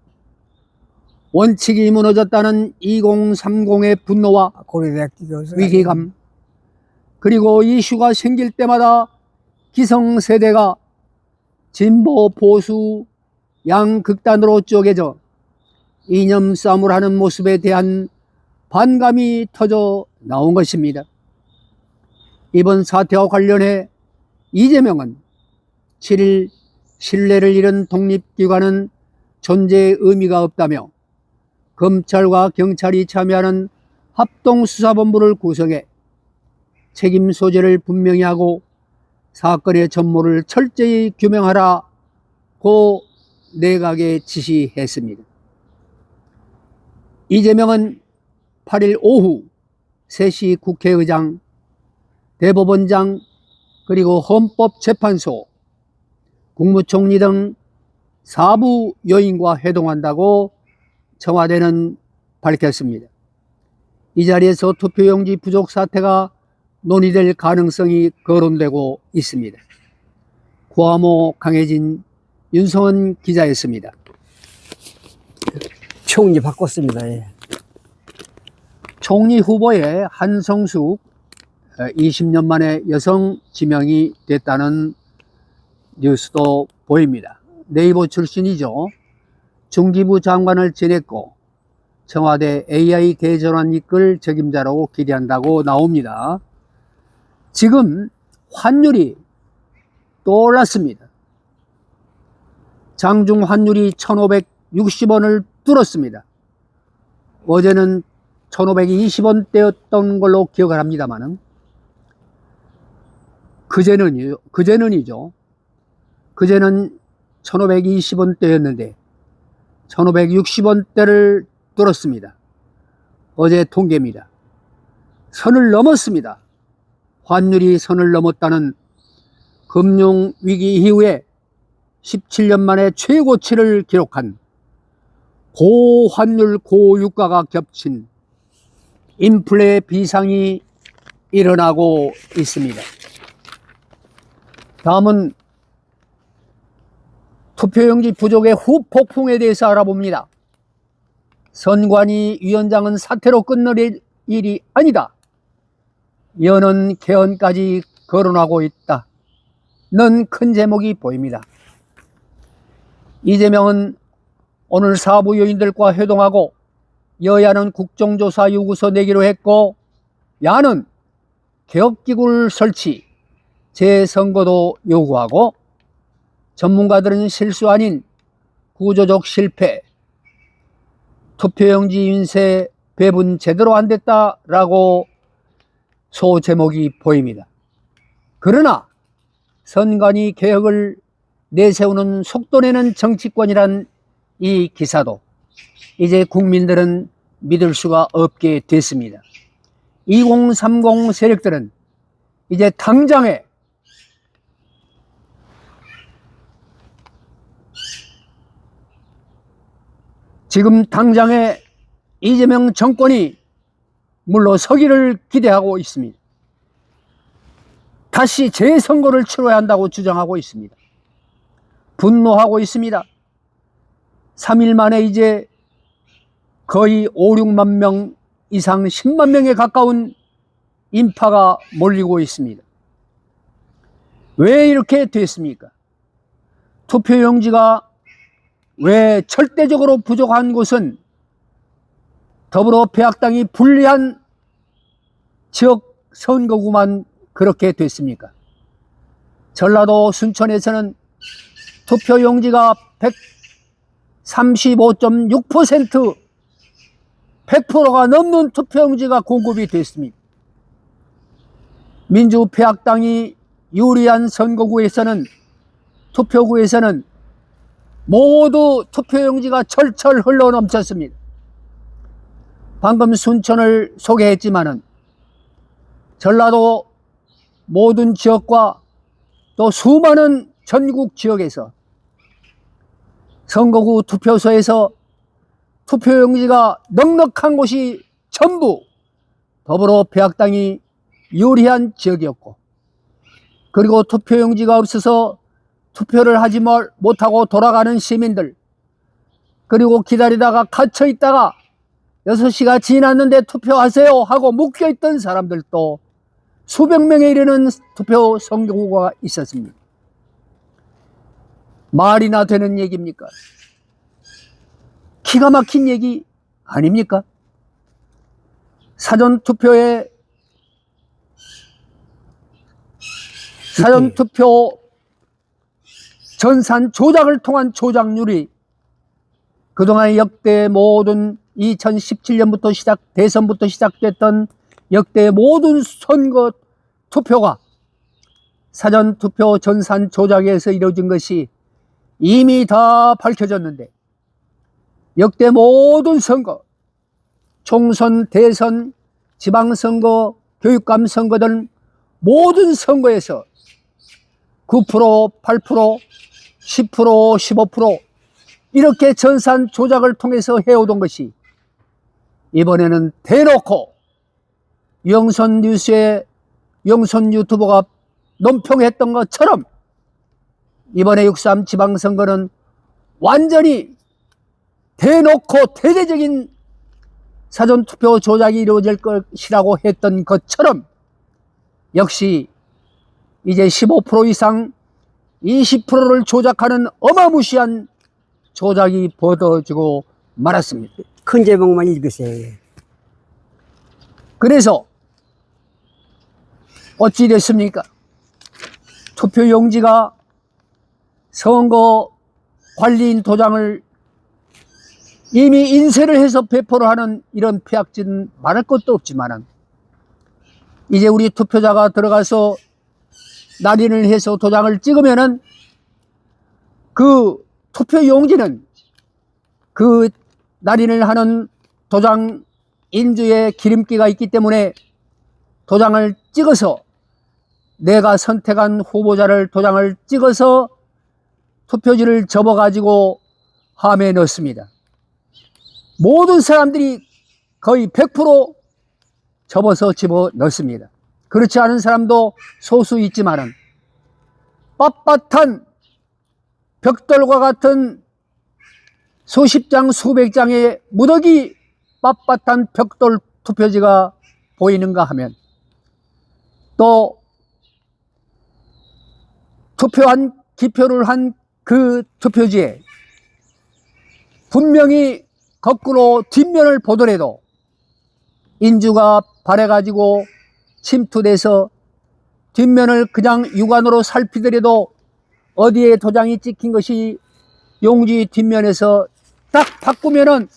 원칙이 무너졌다는 2030의 분노와 고려대학 교수 위기감, 그리고 이슈가 생길 때마다 기성세대가 진보 보수 양극단으로 쪼개져 이념 싸움을 하는 모습에 대한 반감이 터져 나온 것입니다. 이번 사태와 관련해 이재명은 7일 신뢰를 잃은 독립기관은 존재의 의미가 없다며 검찰과 경찰이 참여하는 합동수사본부를 구성해 책임 소재를 분명히 하고 사건의 전모를 철저히 규명하라고 내각에 지시했습니다. 이재명은 8일 오후 3시 국회의장, 대법원장, 그리고 헌법재판소, 국무총리 등 4부 요인과 회동한다고 청와대는 밝혔습니다. 이 자리에서 투표용지 부족 사태가 논의될 가능성이 거론되고 있습니다. 구하모 강혜진, 윤성원 기자였습니다. 총리 바꿨습니다. 예. 총리 후보에 한성숙 20년 만에 여성 지명이 됐다는 뉴스도 보입니다. 네이버 출신이죠. 중기부 장관을 지냈고 청와대 AI 대전환 이끌 책임자라고 기대한다고 나옵니다. 지금 환율이 또 올랐습니다. 장중 환율이 1,560원을 뚫었습니다. 어제는 1,520원대였던 걸로 기억을 합니다만은 그제는이죠. 그제는 1,520원대였는데 1,560원대를 뚫었습니다. 어제 통계입니다. 선을 넘었습니다. 환율이 선을 넘었다는 금융위기 이후에 17년 만에 최고치를 기록한 고환율 고유가가 겹친 인플레 비상이 일어나고 있습니다. 다음은 투표용지 부족의 후폭풍에 대해서 알아봅니다. 선관위 위원장은 사태로 끝낼 일이 아니다. 연은 개헌까지 거론하고 있다는 큰 제목이 보입니다. 이재명은 오늘 사부 요인들과 회동하고 여야는 국정조사 요구서 내기로 했고 야는 개혁기구를 설치, 재선거도 요구하고 전문가들은 실수 아닌 구조적 실패, 투표용지 인쇄 배분 제대로 안 됐다라고 소제목이 보입니다. 그러나 선관위 개혁을 내세우는 속도내는 정치권이란 이 기사도 이제 국민들은 믿을 수가 없게 됐습니다. 2030 세력들은 이제 당장에 지금 당장에 이재명 정권이 물러서기를 기대하고 있습니다. 다시 재선거를 치러야 한다고 주장하고 있습니다. 분노하고 있습니다. 3일 만에 이제 거의 5, 6만 명 이상 10만 명에 가까운 인파가 몰리고 있습니다. 왜 이렇게 됐습니까? 투표용지가 왜 절대적으로 부족한 곳은 더불어평화당이 불리한 지역 선거구만 그렇게 됐습니까? 전라도 순천에서는 투표용지가 135.6% 100%가 넘는 투표용지가 공급이 됐습니다. 민주평화당이 유리한 선거구에서는 투표구에서는 모두 투표용지가 철철 흘러 넘쳤습니다. 방금 순천을 소개했지만은 전라도 모든 지역과 또 수많은 전국 지역에서 선거구 투표소에서 투표용지가 넉넉한 곳이 전부 더불어평화당이 유리한 지역이었고, 그리고 투표용지가 없어서 투표를 하지 못하고 돌아가는 시민들, 그리고 기다리다가 갇혀있다가 6시가 지났는데 투표하세요 하고 묶여있던 사람들도 수백 명에 이르는 투표 선거구가 있었습니다. 말이나 되는 얘기입니까? 기가 막힌 얘기 아닙니까? 사전투표 전산 조작을 통한 조작률이 그동안 역대 모든 2017년부터 대선부터 시작됐던 역대 모든 선거 투표가 사전투표 전산 조작에서 이루어진 것이 이미 다 밝혀졌는데, 역대 모든 선거, 총선, 대선, 지방선거, 교육감 선거 등 모든 선거에서 9%, 8%, 10%, 15% 이렇게 전산 조작을 통해서 해오던 것이 이번에는 대놓고 영선 뉴스에 영선 유튜버가 논평했던 것처럼 이번에 6.3 지방선거는 완전히 대놓고 대대적인 사전투표 조작이 이루어질 것이라고 했던 것처럼 역시 이제 15% 이상 20%를 조작하는 어마무시한 조작이 벌어지고 말았습니다. 큰 제목만 읽으세요. 그래서 어찌 됐습니까? 투표용지가 선거 관리인 도장을 이미 인쇄를 해서 배포를 하는 이런 폐악질은 말할 것도 없지만, 이제 우리 투표자가 들어가서 날인을 해서 도장을 찍으면은 그 투표용지는 그 날인을 하는 도장 인주에 기름기가 있기 때문에 도장을 찍어서 내가 선택한 후보자를 도장을 찍어서 투표지를 접어가지고 함에 넣습니다. 모든 사람들이 거의 100% 접어서 집어 넣습니다. 그렇지 않은 사람도 소수 있지만은 빳빳한 벽돌과 같은 수십 장, 수백 장의 무더기 빳빳한 벽돌 투표지가 보이는가 하면, 또 기표를 한 그 투표지에 분명히 거꾸로 뒷면을 보더라도 인주가 발해가지고 침투돼서 뒷면을 그냥 육안으로 살피더라도 어디에 도장이 찍힌 것이 용지 뒷면에서 딱 바꾸면은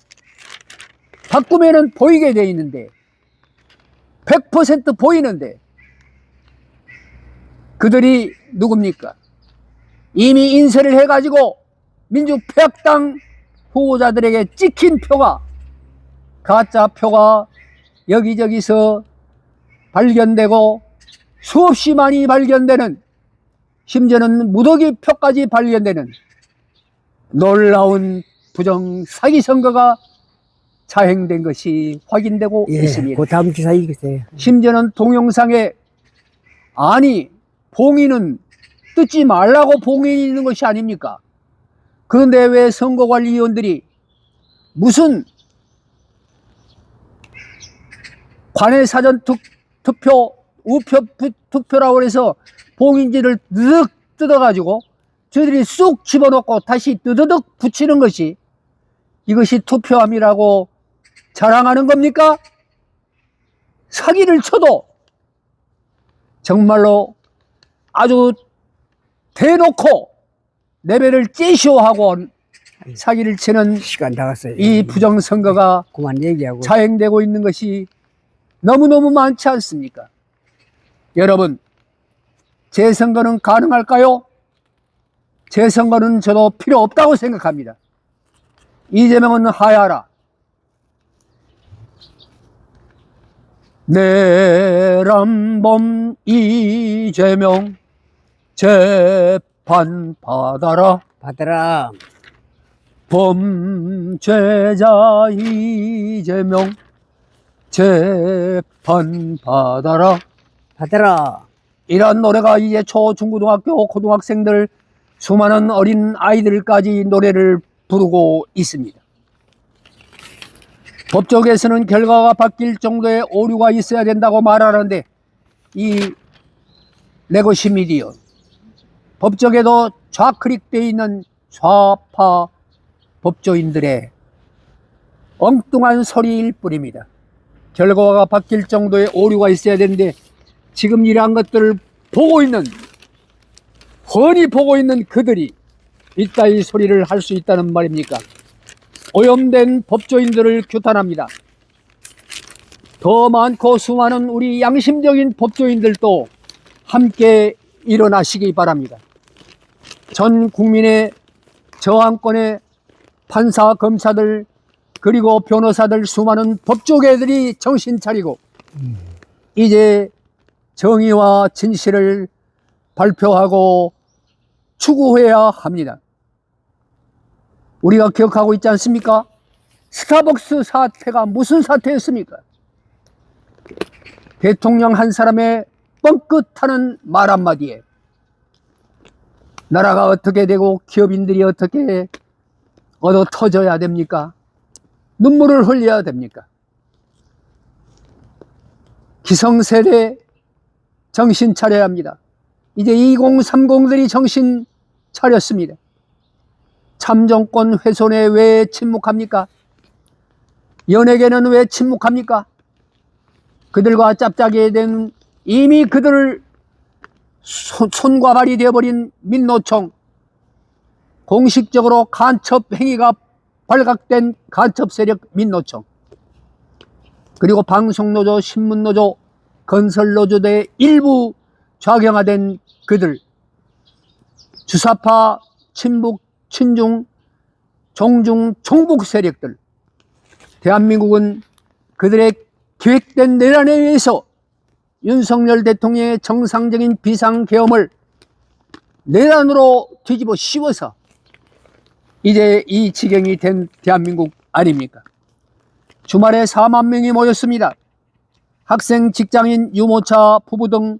보이게 돼 있는데, 100% 보이는데, 그들이 누굽니까? 이미 인쇄를 해가지고 민주평화당 후보자들에게 찍힌 표가, 가짜 표가 여기저기서 발견되고 수없이 많이 발견되는, 심지어는 무더기 표까지 발견되는 놀라운 부정 사기 선거가 자행된 것이 확인되고 예, 있습니다. 그 다음 기사 읽으세요. 심지어는 동영상에 아니 봉인은 뜯지 말라고 봉인이 있는 것이 아닙니까? 그런데 왜 선거관리위원들이 무슨 관외 사전 투표 우표 투표라고 해서 봉인지를 득 뜯어가지고 저들이 쑥 집어넣고 다시 뜨드득 붙이는 것이 이것이 투표함이라고 자랑하는 겁니까? 사기를 쳐도 정말로 아주 대놓고 레벨을 째시오하고 사기를 치는 시간 다 갔어요. 이 부정선거가 그만 얘기하고. 자행되고 있는 것이 너무너무 많지 않습니까? 여러분, 재선거는 가능할까요? 재선거는 저도 필요 없다고 생각합니다. 이재명은 하야하라. 내란범 이재명 재판 받아라. 받아라. 범죄자 이재명 재판 받아라. 받아라. 이런 노래가 이제 초, 중고등학교, 고등학생들 수많은 어린 아이들까지 노래를 부르고 있습니다. 법조계에서는 결과가 바뀔 정도의 오류가 있어야 된다고 말하는데 이 레거시 미디어 법조계도 좌클릭되어 있는 좌파 법조인들의 엉뚱한 소리일 뿐입니다. 결과가 바뀔 정도의 오류가 있어야 되는데 지금 이러한 것들을 보고 있는 훤히 보고 있는 그들이 이따위 소리를 할 수 있다는 말입니까? 오염된 법조인들을 규탄합니다. 더 많고 수많은 우리 양심적인 법조인들도 함께 일어나시기 바랍니다. 전 국민의 저항권에 판사, 검사들 그리고 변호사들 수많은 법조계들이 정신 차리고 이제 정의와 진실을 발표하고 추구해야 합니다. 우리가 기억하고 있지 않습니까? 스타벅스 사태가 무슨 사태였습니까? 대통령 한 사람의 뻥끗하는 말 한마디에 나라가 어떻게 되고 기업인들이 어떻게 얻어 터져야 됩니까? 눈물을 흘려야 됩니까? 기성세대 정신 차려야 합니다. 이제 2030들이 정신 차렸습니다. 참정권 훼손에 왜 침묵합니까? 연예계는 왜 침묵합니까? 그들과 짭짜게 된 이미 그들을 손과 발이 되어버린 민노총, 공식적으로 간첩 행위가 발각된 간첩 세력 민노총, 그리고 방송노조, 신문노조, 건설노조의 일부 좌경화된 그들, 주사파, 친북, 친중, 종중, 종북 세력들, 대한민국은 그들의 기획된 내란에 의해서 윤석열 대통령의 정상적인 비상계엄을 내란으로 뒤집어 씌워서 이제 이 지경이 된 대한민국 아닙니까? 주말에 4만 명이 모였습니다. 학생, 직장인, 유모차, 부부 등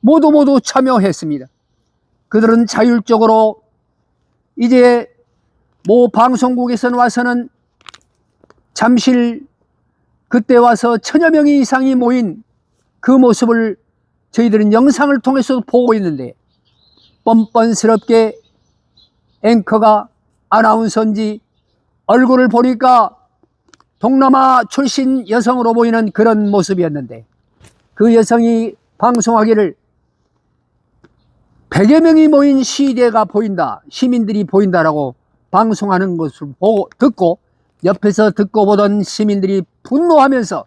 모두 참여했습니다. 그들은 자율적으로 이제 모 방송국에서 와서는 잠실 그때 와서 1000여 명이 이상이 모인 그 모습을 저희들은 영상을 통해서 보고 있는데 뻔뻔스럽게 앵커가 아나운서인지 얼굴을 보니까 동남아 출신 여성으로 보이는 그런 모습이었는데 그 여성이 방송하기를 100여 명이 모인 시대가 보인다, 시민들이 보인다라고 방송하는 것을 보고 듣고 옆에서 듣고 보던 시민들이 분노하면서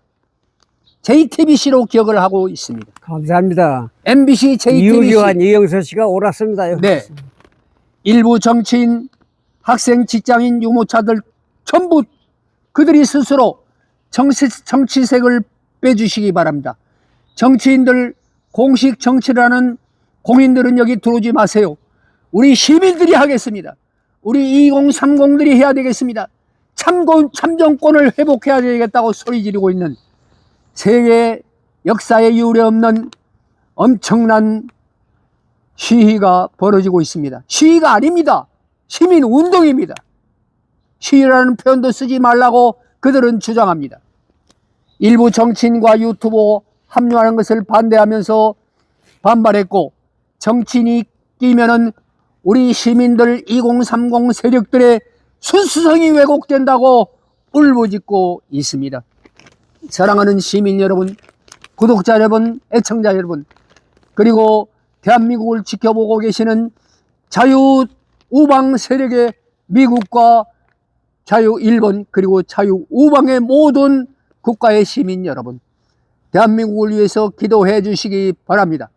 JTBC로 기억을 하고 있습니다. 감사합니다. MBC, JTBC. 유교한 이영서 씨가 옳았습니다. 네. 일부 정치인, 학생, 직장인, 유모차들 전부 그들이 스스로 정치색을 빼주시기 바랍니다. 정치인들, 공식 정치를 하는 공인들은 여기 들어오지 마세요. 우리 시민들이 하겠습니다. 우리 2030들이 해야 되겠습니다. 참정권을 회복해야 되겠다고 소리 지르고 있는 세계 역사에 유례 없는 엄청난 시위가 벌어지고 있습니다. 시위가 아닙니다. 시민운동입니다. 시위라는 표현도 쓰지 말라고 그들은 주장합니다. 일부 정치인과 유튜버 합류하는 것을 반대하면서 반발했고, 정치인이 끼면은 우리 시민들 2030 세력들의 순수성이 왜곡된다고 울부짖고 있습니다. 사랑하는 시민 여러분, 구독자 여러분, 애청자 여러분, 그리고 대한민국을 지켜보고 계시는 자유우방 세력의 미국과 자유일본, 그리고 자유우방의 모든 국가의 시민 여러분, 대한민국을 위해서 기도해 주시기 바랍니다.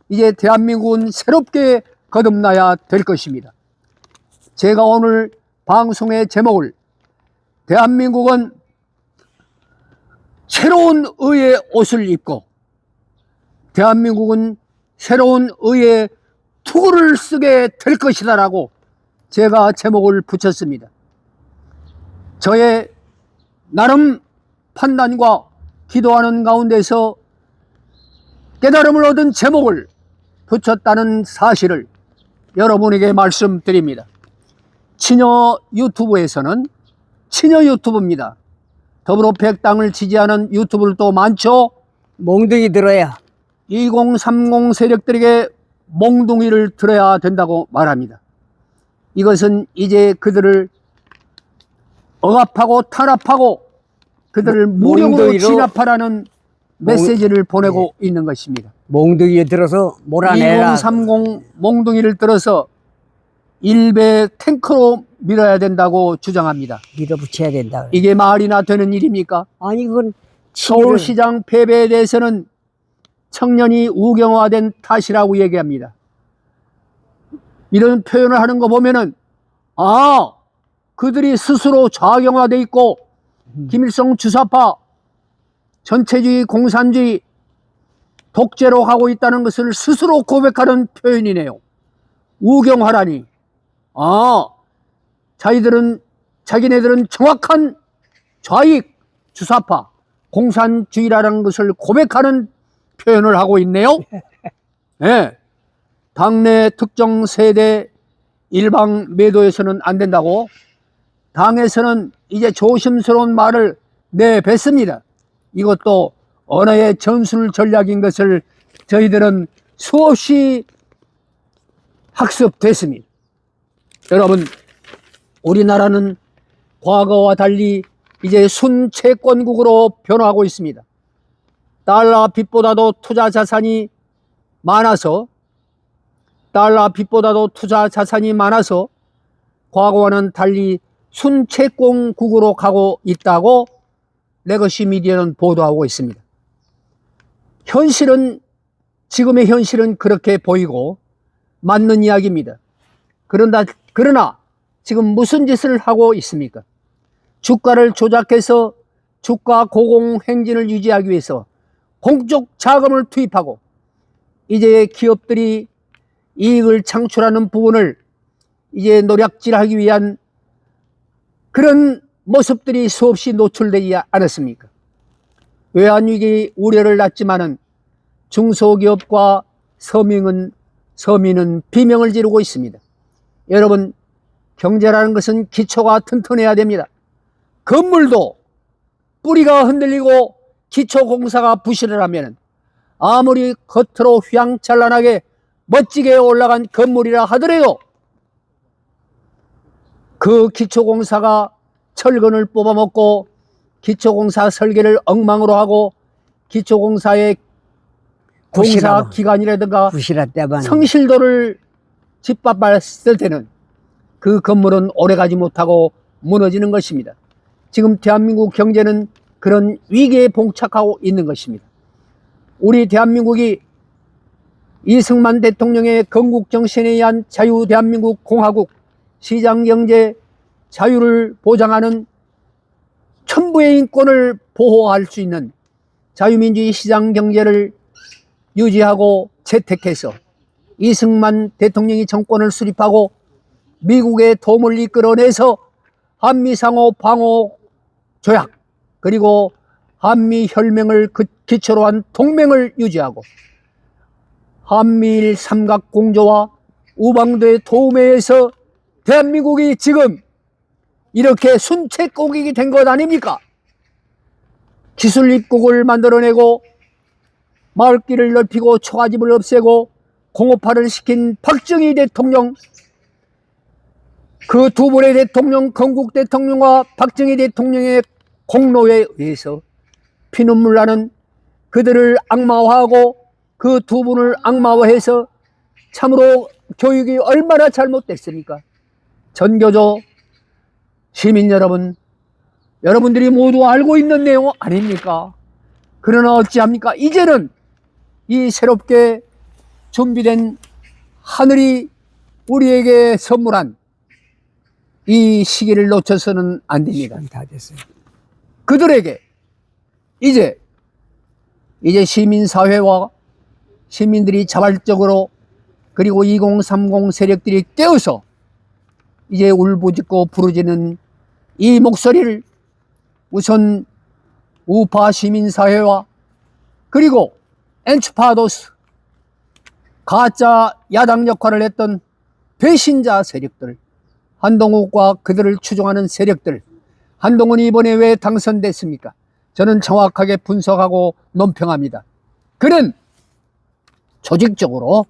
이제 대한민국은 새롭게 거듭나야 될 것입니다. 제가 오늘 방송의 제목을 대한민국은 새로운 의의 옷을 입고 대한민국은 새로운 의의 투구를 쓰게 될 것이다 라고 제가 제목을 붙였습니다. 저의 나름 판단과 기도하는 가운데서 깨달음을 얻은 제목을 붙였다는 사실을 여러분에게 말씀드립니다. 친여 유튜브에서는 친여 유튜브입니다. 더불어 백당을 지지하는 유튜브들도 많죠. 몽둥이 들어야 2030 세력들에게 몽둥이를 들어야 된다고 말합니다. 이것은 이제 그들을 억압하고 탄압하고 그들을 무력으로 몽둥이로- 진압하라는 메시지를 보내고 있는 것입니다. 몽둥이에 들어서 몰아내라. 2030 몽둥이를 들어서 일베 탱크로 밀어야 된다고 주장합니다. 밀어붙여야 된다. 이게 말이나 되는 일입니까? 아니 그건 서울시장 패배에 대해서는 청년이 우경화된 탓이라고 얘기합니다. 이런 표현을 하는 거 보면은 그들이 스스로 좌경화돼 있고 김일성 주사파 전체주의 공산주의 독재로 가고 있다는 것을 스스로 고백하는 표현이네요. 우경화라니. 자기네들은 정확한 좌익 주사파 공산주의라는 것을 고백하는 표현을 하고 있네요. 네. 당내 특정 세대 일방 매도해서는 안 된다고 당에서는 이제 조심스러운 말을 내뱉습니다. 이것도 언어의 전술 전략인 것을 저희들은 수없이 학습됐습니다. 여러분, 우리나라는 과거와 달리 이제 순채권국으로 변화하고 있습니다. 달러 빚보다도 투자 자산이 많아서 과거와는 달리 순채권국으로 가고 있다고 레거시 미디어는 보도하고 있습니다. 지금의 현실은 그렇게 보이고 맞는 이야기입니다. 그러나 지금 무슨 짓을 하고 있습니까? 주가를 조작해서 주가 고공행진을 유지하기 위해서 공적 자금을 투입하고 이제 기업들이 이익을 창출하는 부분을 이제 노략질하기 위한 그런 모습들이 수없이 노출되지 않았습니까? 외환위기 우려를 낳지만은 중소기업과 서민은 비명을 지르고 있습니다. 여러분, 경제라는 것은 기초가 튼튼해야 됩니다. 건물도 뿌리가 흔들리고 기초공사가 부실을 하면 아무리 겉으로 휘황찬란하게 멋지게 올라간 건물이라 하더라도 그 기초공사가 철근을 뽑아먹고 기초공사 설계를 엉망으로 하고 기초공사의 공사 기간이라든가 부실한 때만 성실도를 짓밟았을 때는 그 건물은 오래가지 못하고 무너지는 것입니다. 지금 대한민국 경제는 그런 위기에 봉착하고 있는 것입니다. 우리 대한민국이 이승만 대통령의 건국정신에 의한 자유대한민국 공화국 시장경제 자유를 보장하는 천부의 인권을 보호할 수 있는 자유민주주의 시장경제를 유지하고 채택해서 이승만 대통령이 정권을 수립하고 미국의 도움을 이끌어내서 한미상호 방호 조약 그리고 한미혈맹을 기초로 한 동맹을 유지하고 한미일 삼각공조와 우방도의 도움에 의해서 대한민국이 지금 이렇게 순체국이 된 것 아닙니까? 기술 입국을 만들어내고 마을길을 넓히고 초가집을 없애고 공업화를 시킨 박정희 대통령, 그 두 분의 대통령, 건국 대통령과 박정희 대통령의 공로에 의해서 피눈물 나는 그들을 악마화하고 그 두 분을 악마화해서 참으로 교육이 얼마나 잘못됐습니까? 전교조 시민 여러분, 여러분들이 모두 알고 있는 내용 아닙니까? 그러나 어찌합니까? 이제는 이 새롭게 준비된 하늘이 우리에게 선물한 이 시기를 놓쳐서는 안 됩니다. 다 됐어요. 그들에게 이제 시민사회와 시민들이 자발적으로 그리고 2030 세력들이 깨어서 이제 울부짖고 부르짖는 이 목소리를 우선 우파 시민사회와 그리고 엔추파도스 가짜 야당 역할을 했던 배신자 세력들, 한동훈과 그들을 추종하는 세력들, 한동훈이 이번에 왜 당선됐습니까? 저는 정확하게 분석하고 논평합니다. 그는 조직적으로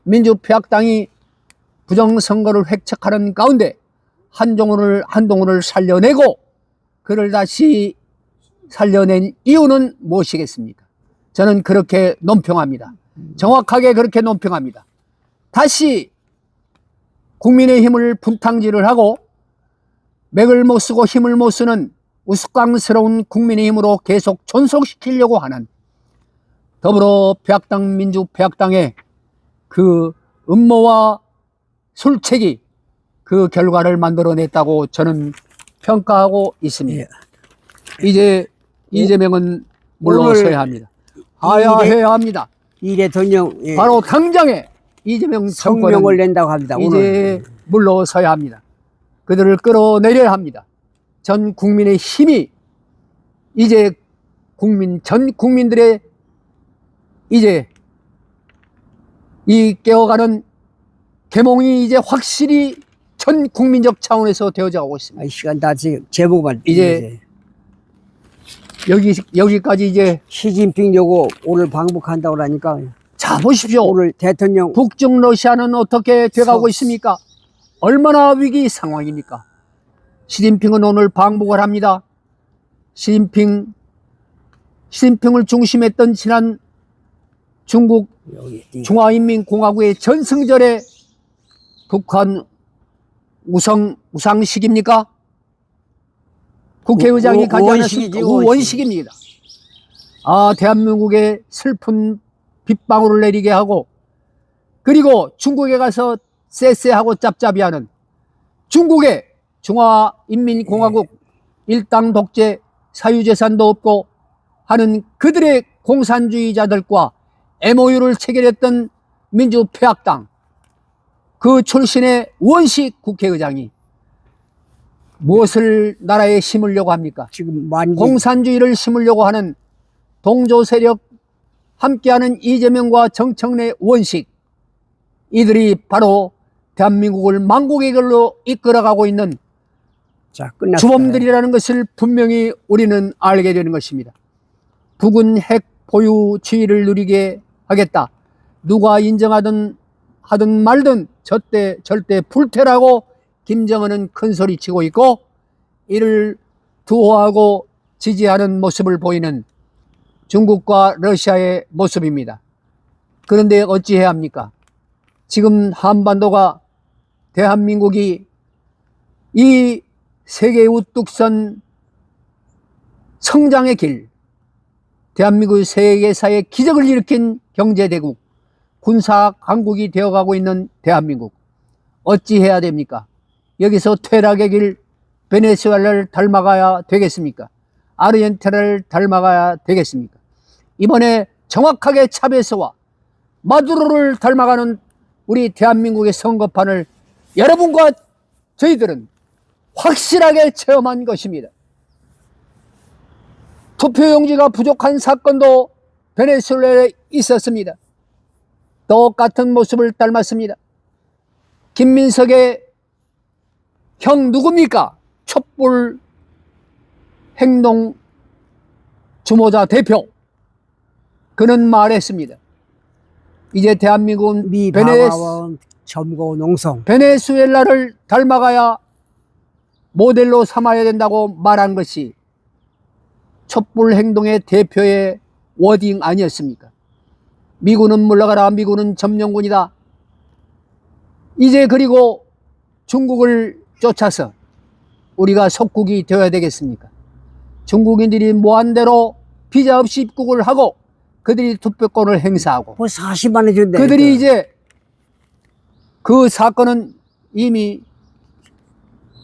민주평화당이 부정선거를 획책하는 가운데 한동훈을 살려내고 그를 다시 살려낸 이유는 무엇이겠습니까? 저는 그렇게 논평합니다. 정확하게 그렇게 논평합니다. 다시 국민의힘을 분탕질을 하고 맥을 못 쓰고 힘을 못 쓰는 우스꽝스러운 국민의힘으로 계속 존속시키려고 하는 더불어평화당 민주평화당의 그 음모와 술책이 그 결과를 만들어냈다고 저는 평가하고 있습니다. 예. 이제 이재명은 물러서야 합니다. 하야해야 합니다. 이 대통령 바로 당장에 이재명 성명을 정권은 낸다고 합니다. 이제 오늘 물러서야 합니다. 그들을 끌어내려야 합니다. 전 국민의 힘이 이제 전 국민들의 이제 이 깨어가는 계몽이 이제 확실히 전 국민적 차원에서 되어져 가고 있습니다. 이 시간 다 지금 제목만 이제 여기까지 이제 시진핑 요거 오늘 방북한다고 그러니까 자 보십시오. 오늘 대통령 북중 러시아는 어떻게 돼가고 있습니까? 얼마나 위기 상황입니까? 시진핑은 오늘 방북을 합니다. 시진핑을 중심했던 지난 중국 중화인민공화국의 전승절의 북한 우상식입니까? 국회의장이 가져가는 원식입니다. 대한민국에 슬픈 빗방울을 내리게 하고 그리고 중국에 가서 쎄쎄하고 짭짭이하는 중국의 중화인민공화국 일당 독재 사유재산도 없고 하는 그들의 공산주의자들과 MOU를 체결했던 민주평화당 그 출신의 원식 국회의장이 무엇을 나라에 심으려고 합니까? 지금 공산주의를 심으려고 하는 동조 세력 함께하는 이재명과 정청래 원식 이들이 바로 대한민국을 망국의 길로 이끌어가고 있는 자, 끝났어요. 주범들이라는 것을 분명히 우리는 알게 되는 것입니다. 북은 핵 보유 지위를 누리게 하겠다. 누가 인정하든 하든 말든 절대 불태라고 김정은은 큰소리 치고 있고 이를 두호하고 지지하는 모습을 보이는 중국과 러시아의 모습입니다. 그런데 어찌해야 합니까? 지금 한반도가 대한민국이 이 세계 우뚝선 성장의 길, 대한민국 세계사의 기적을 일으킨 경제대국, 군사 강국이 되어가고 있는 대한민국 어찌해야 됩니까? 여기서 퇴락의 길 베네수엘라를 닮아가야 되겠습니까? 아르헨티나를 닮아가야 되겠습니까? 이번에 정확하게 차베스와 마두로를 닮아가는 우리 대한민국의 선거판을 여러분과 저희들은 확실하게 체험한 것입니다. 투표용지가 부족한 사건도 베네수엘라에 있었습니다. 똑같은 모습을 닮았습니다. 김민석의 형 누굽니까? 촛불 행동 주모자 대표. 그는 말했습니다. 이제 대한민국은 미방화원 점거 농성. 베네수엘라를 닮아가야 모델로 삼아야 된다고 말한 것이 촛불 행동의 대표의 워딩 아니었습니까? 미군은 물러가라. 미군은 점령군이다. 이제 그리고 중국을 쫓아서 우리가 속국이 되어야 되겠습니까? 중국인들이 무한대로 비자 없이 입국을 하고 그들이 투표권을 행사하고 뭐 40만 원 준대. 그들이 이제 그 사건은 이미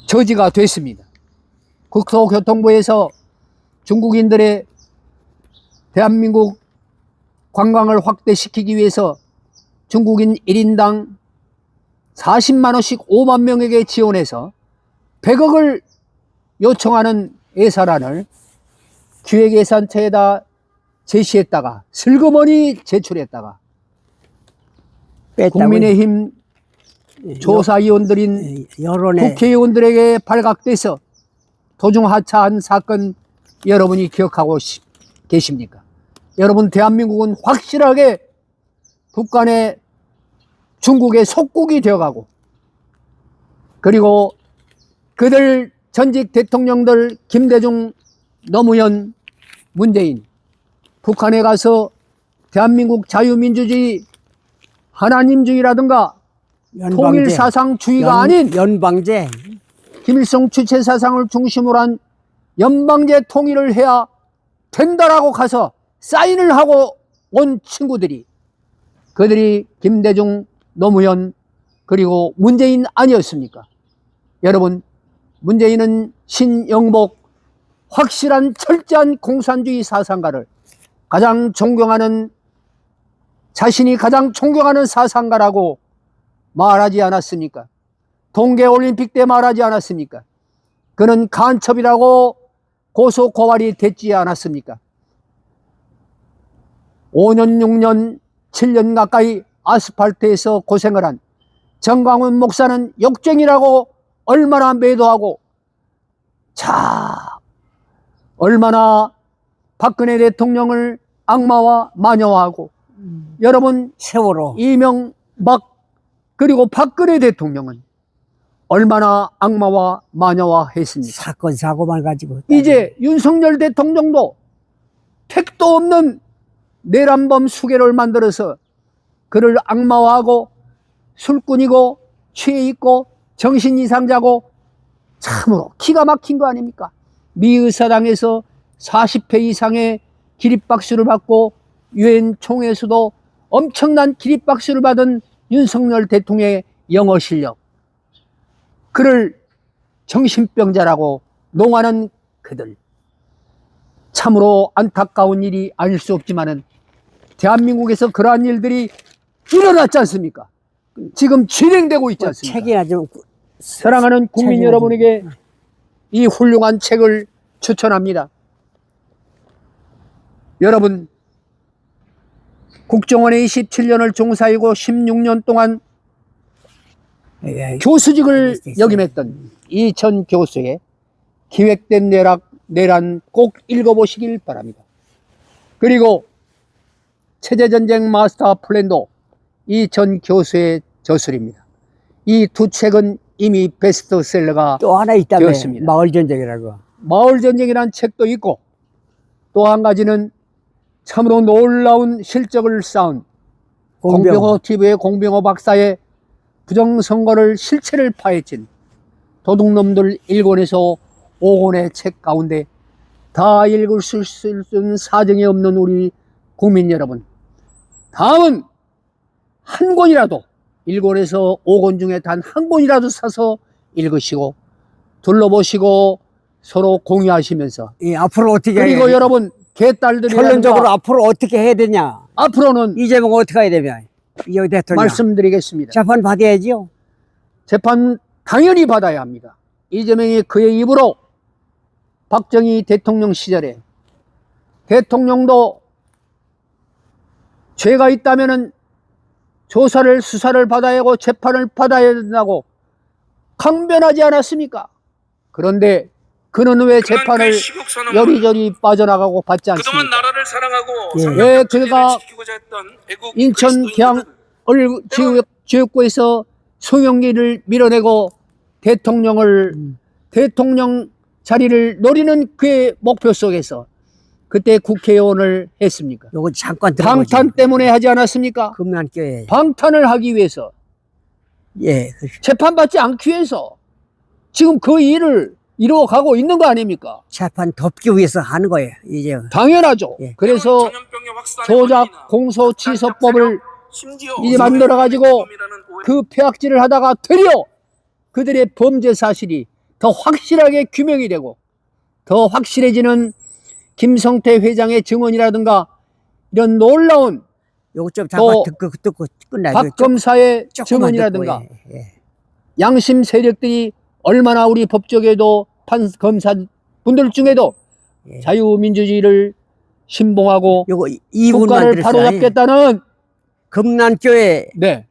저지가 됐습니다. 국토교통부에서 중국인들의 대한민국 관광을 확대시키기 위해서 중국인 1인당 40만 원씩 5만 명에게 지원해서 100억을 요청하는 예산안을 기획예산처에다 제시했다가 슬그머니 제출했다가 뺐다고. 국민의힘 조사위원들인 여론에 국회의원들에게 발각돼서 도중하차한 사건 여러분이 기억하고 계십니까? 여러분, 대한민국은 확실하게 북한의 중국의 속국이 되어가고, 그리고 그들 전직 대통령들 김대중, 노무현, 문재인, 북한에 가서 대한민국 자유민주주의, 하나님주의라든가 통일사상주의가 아닌 연방제. 김일성 주체 사상을 중심으로 한 연방제 통일을 해야 된다라고 가서 사인을 하고 온 친구들이, 그들이 김대중, 노무현, 그리고 문재인 아니었습니까? 여러분, 문재인은 신영복 확실한 철저한 공산주의 사상가를 가장 존경하는, 자신이 가장 존경하는 사상가라고 말하지 않았습니까? 동계올림픽 때 말하지 않았습니까? 그는 간첩이라고 고소 고발이 됐지 않았습니까? 5년, 6년, 7년 가까이 아스팔트에서 고생을 한 정광훈 목사는 욕쟁이라고 얼마나 매도하고, 자, 얼마나 박근혜 대통령을 악마와 마녀화하고, 여러분, 세월호. 이명박 그리고 박근혜 대통령은 얼마나 악마와 마녀화 했습니까? 사건 사고만 가지고. 이제 윤석열 대통령도 택도 없는 내란범 수개를 만들어서 그를 악마화하고 술꾼이고 취해 있고 정신 이상자고, 참으로 기가 막힌 거 아닙니까? 미 의사당에서 40회 이상의 기립박수를 받고 유엔 총회에서도 엄청난 기립박수를 받은 윤석열 대통령의 영어 실력, 그를 정신병자라고 농하는 그들, 참으로 안타까운 일이 아닐 수 없지만은 대한민국에서 그러한 일들이 일어났지 않습니까? 지금 진행되고 있지 않습니까? 책이나 좀. 사랑하는 국민 책이나 여러분에게 이 훌륭한 책을 추천합니다. 여러분, 국정원에 27년을 종사하고 16년 동안 교수직을 역임했던 이천 교수의 기획된 내란 꼭 읽어보시길 바랍니다. 그리고 체제전쟁 마스터 플랜도 이천 교수의 저술입니다. 이 두 책은 이미 베스트셀러가 또 하나 있다며. 되었습니다. 마을전쟁이라고. 마을전쟁이라는 책도 있고, 또 한 가지는 참으로 놀라운 실적을 쌓은 공병호 TV의 공병호 박사의 부정선거를 실체를 파헤친 도둑놈들 1권에서 5권의 책 가운데 다 읽을 수 있는 사정이 없는 우리 국민 여러분, 다음은 한 권이라도 1권에서 5권 중에 단 한 권이라도 사서 읽으시고 둘러보시고 서로 공유하시면서, 예, 앞으로 어떻게 그리고 해? 여러분 개딸들이 결론적으로 앞으로 어떻게 해야 되냐? 앞으로는 이재명 어떻게 해야 되냐? 이재명 대통령. 말씀드리겠습니다. 재판 받아야지요. 재판 당연히 받아야 합니다. 이재명이 그의 입으로 박정희 대통령 시절에 대통령도 죄가 있다면은 조사를 수사를 받아야 하고 재판을 받아야 된다고 강변하지 않았습니까? 그런데 그는 왜 재판을 여리저리 빠져나가고 받지 그동안 않습니까? 나라를 사랑하고 예. 왜 그가 지키고자 했던 애국 인천 그리스도인들은 지역구에서 송영길을 밀어내고 대통령 자리를 노리는 그의 목표 속에서 그때 국회의원을 했습니까? 요거 잠깐 들어보죠. 방탄 때문에 하지 않았습니까? 금난교회. 방탄을 하기 위해서, 예. 재판받지 않기 위해서 지금 그 일을 이루어가고 있는 거 아닙니까? 재판 덮기 위해서 하는 거예요. 이제 당연하죠. 예. 그래서 전염병의 확산의 조작 원인이나 공소취소법을 심지어 이제 만들어가지고 범이라는 오해를 그 폐악질을 하다가 되려 그들의 범죄 사실이 더 확실하게 규명이 되고 더 확실해지는 김성태 회장의 증언이라든가 이런 놀라운 요거 좀 또 잠깐 듣고 끝나죠. 박 검사의 조금만 증언이라든가 듣고, 예. 양심 세력들이 얼마나 우리 법조계도 검사 분들 중에도 예. 자유민주주의를 신봉하고 요거 2분만 국가를 들었어요. 바로잡겠다는 금난교회 네,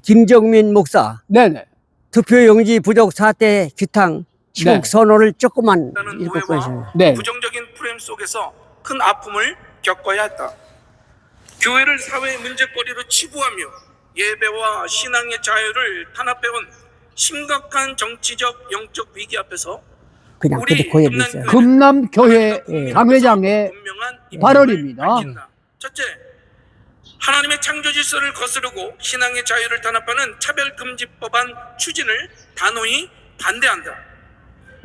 김정민 목사 네네. 투표용지 부족 사태 규탄 시국 네. 선언을 조금만 라는 읽고 오해와 있어요. 네. 부정적인 프레임 속에서 큰 아픔을 겪어야 했다. 교회를 사회의 문제거리로 치부하며 예배와 신앙의 자유를 탄압해온 심각한 정치적 영적 위기 앞에서 그냥 우리 듣고 있어요. 금남교회 예. 당회장의 분명한 발언입니다. 밝힌다. 첫째, 하나님의 창조 질서를 거스르고 신앙의 자유를 탄압하는 차별금지법안 추진을 단호히 반대한다.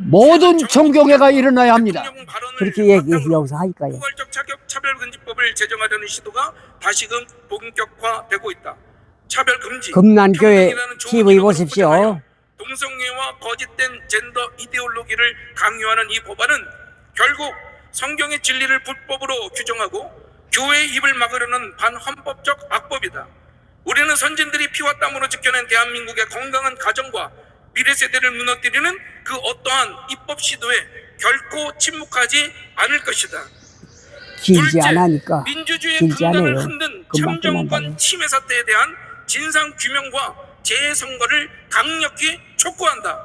모든 종교계가 일어나야 합니다. 대통령 발언을 그렇게 얘기 바탕으로 여기서 하니까요. 포괄적 차별금지법을 제정하려는 시도가 다시금 본격화되고 있다. 차별금지, 금난교회 평등이라는 좋은 TV 이름으로 보십시오. 포장하여 동성애와 거짓된 젠더 이데올로기를 강요하는 이 법안은 결국 성경의 진리를 불법으로 규정하고 교회의 입을 막으려는 반헌법적 악법이다. 우리는 선진들이 피와 땀으로 지켜낸 대한민국의 건강한 가정과 미래 세대를 무너뜨리는 그 어떠한 입법 시도에 결코 침묵하지 않을 것이다. 길지 둘째, 않으니까 민주주의의 길지 분단을 않아요. 흔든 금방 참정권 끝난다고. 침해 사태에 대한 진상 규명과 재선거를 강력히 촉구한다.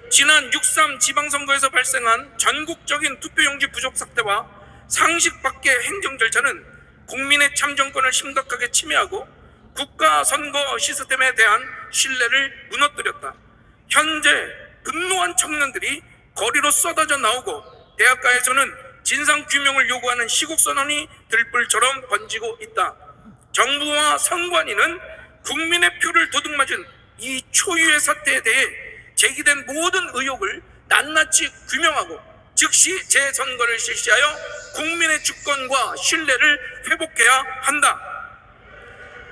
지난 6.3 지방선거에서 발생한 전국적인 투표용지 부족 사태와 상식 밖의 행정 절차는 국민의 참정권을 심각하게 침해하고 국가 선거 시스템에 대한 신뢰를 무너뜨렸다. 현재 분노한 청년들이 거리로 쏟아져 나오고 대학가에서는 진상 규명을 요구하는 시국 선언이 들불처럼 번지고 있다. 정부와 선관위는 국민의 표를 도둑맞은 이 초유의 사태에 대해 제기된 모든 의혹을 낱낱이 규명하고 즉시 재선거를 실시하여 국민의 주권과 신뢰를 회복해야 한다.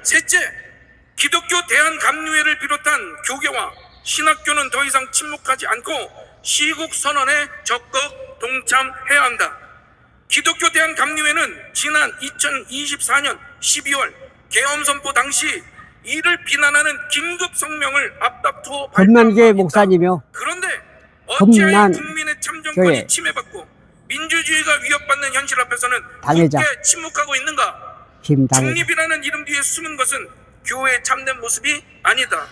셋째, 기독교 대한감리회를 비롯한 교계와 신학교는 더 이상 침묵하지 않고 시국 선언에 적극 동참해야 한다. 기독교 대한감리회는 지난 2024년 12월 계엄 선포 당시 이를 비난하는 긴급 성명을 앞다투어 금난교회 목사님이요. 그런데 어찌하여 금난 국민의 참정권이 교회. 침해받고 민주주의가 위협받는 현실 앞에서는 당회장. 굳게 침묵하고 있는가? 김당회. 중립이라는 이름 뒤에 숨은 것은 교회의 참된 모습이 아니다.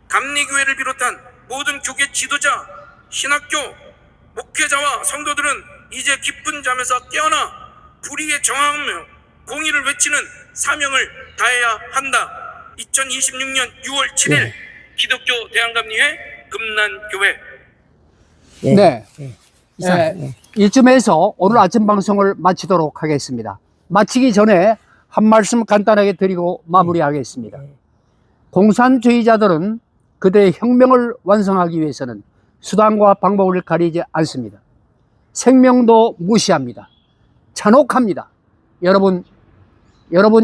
감리교회를 비롯한 모든 교계 지도자, 신학교, 목회자와 성도들은 이제 깊은 잠에서 깨어나 불의에 저항하며 공의를 외치는 사명을 다해야 한다. 2026년 6월 7일 예. 기독교 대한감리회 금난교회. 예. 네. 예. 이상. 네. 예. 이쯤에서 오늘 아침 방송을 마치도록 하겠습니다. 마치기 전에 한 말씀 간단하게 드리고 마무리하겠습니다. 공산주의자들은 그들의 혁명을 완성하기 위해서는 수단과 방법을 가리지 않습니다. 생명도 무시합니다. 잔혹합니다. 여러분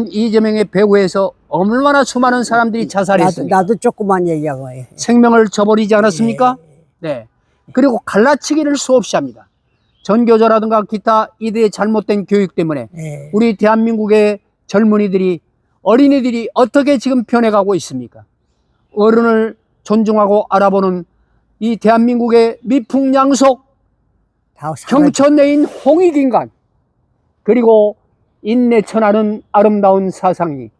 이재명의 배후에서 얼마나 수많은 사람들이 자살했습니까? 나도 조금만 얘기하고 예. 생명을 저버리지 않았습니까? 네. 그리고 갈라치기를 수없이 합니다. 전교조라든가 기타 이들의 잘못된 교육 때문에 예. 우리 대한민국의 젊은이들이 어린이들이 어떻게 지금 변해가고 있습니까? 어른을 존중하고 알아보는 이 대한민국의 미풍양속 다 사라져. 경천내인 홍익인간, 그리고 인내천하는 아름다운 사상이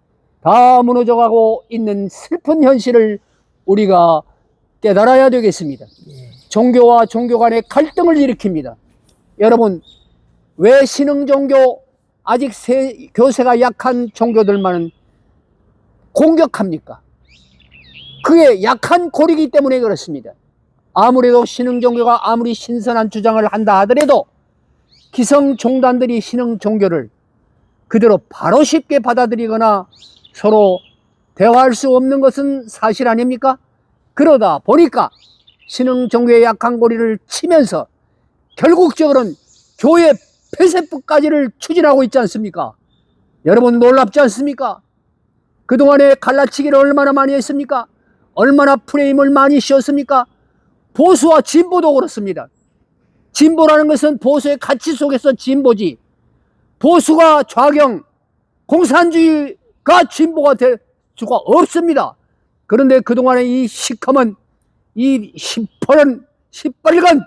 다 무너져가고 있는 슬픈 현실을 우리가 깨달아야 되겠습니다. 종교와 종교 간의 갈등을 일으킵니다. 여러분, 왜 신흥종교, 아직 교세가 약한 종교들만은 공격합니까? 그게 약한 고리이기 때문에 그렇습니다. 아무래도 신흥종교가 아무리 신선한 주장을 한다 하더라도 기성종단들이 신흥종교를 그대로 바로 쉽게 받아들이거나 서로 대화할 수 없는 것은 사실 아닙니까? 그러다 보니까 신흥종교의 약한 고리를 치면서 결국적으로는 교회 폐쇄법까지를 추진하고 있지 않습니까? 여러분, 놀랍지 않습니까? 그동안에 갈라치기를 얼마나 많이 했습니까? 얼마나 프레임을 많이 씌웠습니까? 보수와 진보도 그렇습니다. 진보라는 것은 보수의 가치 속에서 진보지, 보수가 좌경, 공산주의가 진보가 될 수가 없습니다. 그런데 그동안에 이 시커먼, 이 시뻘건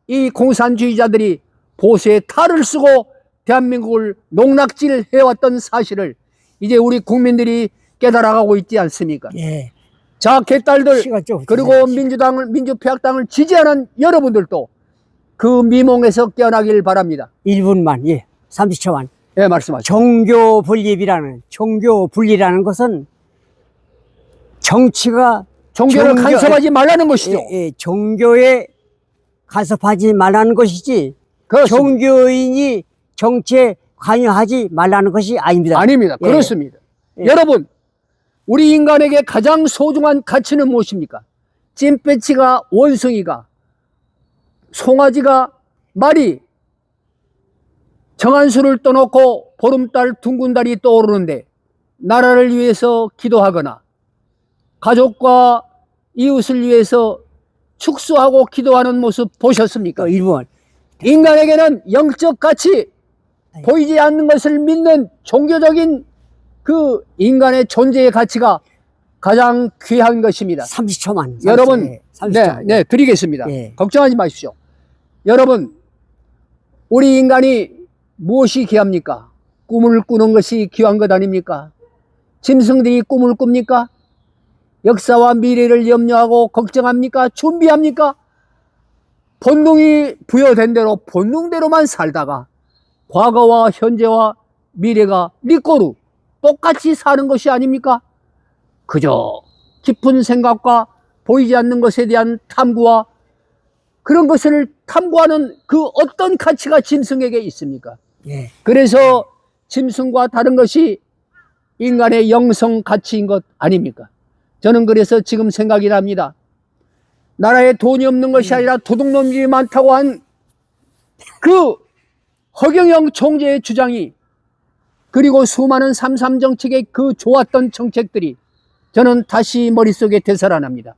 이 공산주의자들이 보수의 탈을 쓰고 대한민국을 농락질 해왔던 사실을 이제 우리 국민들이 깨달아가고 있지 않습니까? 예. 자, 개딸들, 시간 좀 그리고 주세요. 민주평화당을 지지하는 여러분들도 그 미몽에서 깨어나길 바랍니다. 1분만, 예. 30초만. 예, 말씀하시죠. 종교 분리라는 것은 정치가 종교를 종교- 간섭하지 말라는 것이죠. 예, 종교에 간섭하지 말라는 것이지 그렇습니다. 종교인이 정치에 관여하지 말라는 것이 아닙니다. 아닙니다. 예. 그렇습니다. 예. 여러분, 우리 인간에게 가장 소중한 가치는 무엇입니까? 찐배치가, 원숭이가, 송아지가, 말이 정한수를 떠놓고 보름달, 둥근 달이 떠오르는데 나라를 위해서 기도하거나 가족과 이웃을 위해서 축소하고 기도하는 모습 보셨습니까? 1분. 인간에게는 영적 가치, 보이지 않는 것을 믿는 종교적인 그 인간의 존재의 가치가 가장 귀한 것입니다. 30초만. 여러분, 30초. 네, 드리겠습니다. 예. 걱정하지 마십시오. 여러분, 우리 인간이 무엇이 귀합니까? 꿈을 꾸는 것이 귀한 것 아닙니까? 짐승들이 꿈을 꿉니까? 역사와 미래를 염려하고 걱정합니까? 준비합니까? 본능이 부여된 대로 본능대로만 살다가 과거와 현재와 미래가 리꼬루 똑같이 사는 것이 아닙니까? 그저 깊은 생각과 보이지 않는 것에 대한 탐구와 그런 것을 탐구하는 그 어떤 가치가 짐승에게 있습니까? 예. 그래서 짐승과 다른 것이 인간의 영성 가치인 것 아닙니까? 저는 그래서 지금 생각이 납니다. 나라에 돈이 없는 것이 아니라 도둑놈들이 많다고 한 그 허경영 총재의 주장이, 그리고 수많은 삼삼 정책의 그 좋았던 정책들이 저는 다시 머릿속에 되살아납니다.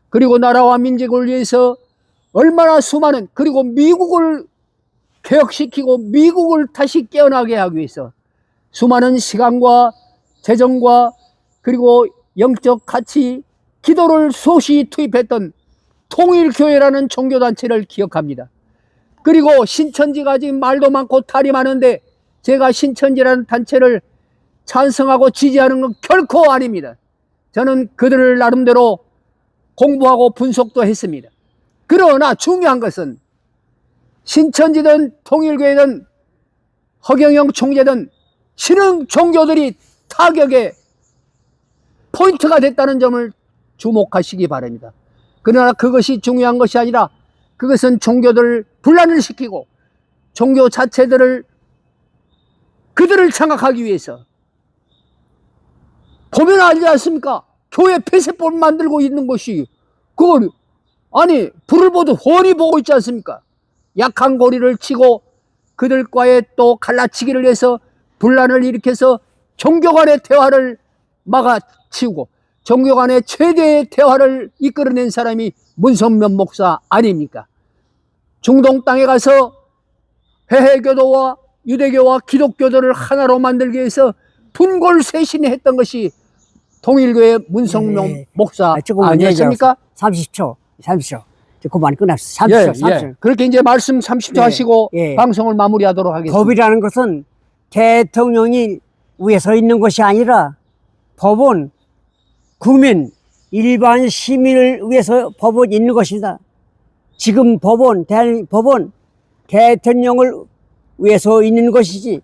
그리고 나라와 민족을 위해서 얼마나 수많은, 그리고 미국을 개혁시키고 미국을 다시 깨어나게 하기 위해서 수많은 시간과 재정과 그리고 영적 가치, 기도를 소시 투입했던 통일교회라는 종교단체를 기억합니다. 그리고 신천지가 지금 말도 많고 탈이 많은데 제가 신천지라는 단체를 찬성하고 지지하는 건 결코 아닙니다. 저는 그들을 나름대로 공부하고 분석도 했습니다. 그러나 중요한 것은 신천지든 통일교회든 허경영 총재든 신흥 종교들이 타격의 포인트가 됐다는 점을 주목하시기 바랍니다. 그러나 그것이 중요한 것이 아니라 그것은 종교들을 분란을 시키고 종교 자체들을 그들을 장악하기 위해서 보면 알지 않습니까? 교회 폐쇄법 만들고 있는 것이 그걸 아니 불을 보듯 훤히 보고 있지 않습니까? 약한 고리를 치고 그들과의 또 갈라치기를 해서 분란을 일으켜서 종교 간의 대화를 막아치우고 종교 간의 최대의 대화를 이끌어낸 사람이 문선면 목사 아닙니까? 중동 땅에 가서 회해교도와 유대교와 기독교도를 하나로 만들기 위해서 분골쇄신했던 것이 통일교회 문성명 예. 목사 조금만 아니었습니까? 30초. 그만 끝납시다. 30초. 그렇게 이제 말씀 30초 예, 하시고 예. 방송을 마무리하도록 하겠습니다. 법이라는 것은 대통령이 위에 서 있는 것이 아니라 법은 국민, 일반 시민을 위해서 법은 있는 것이다. 지금 법은 대통령을 위해서 있는 것이지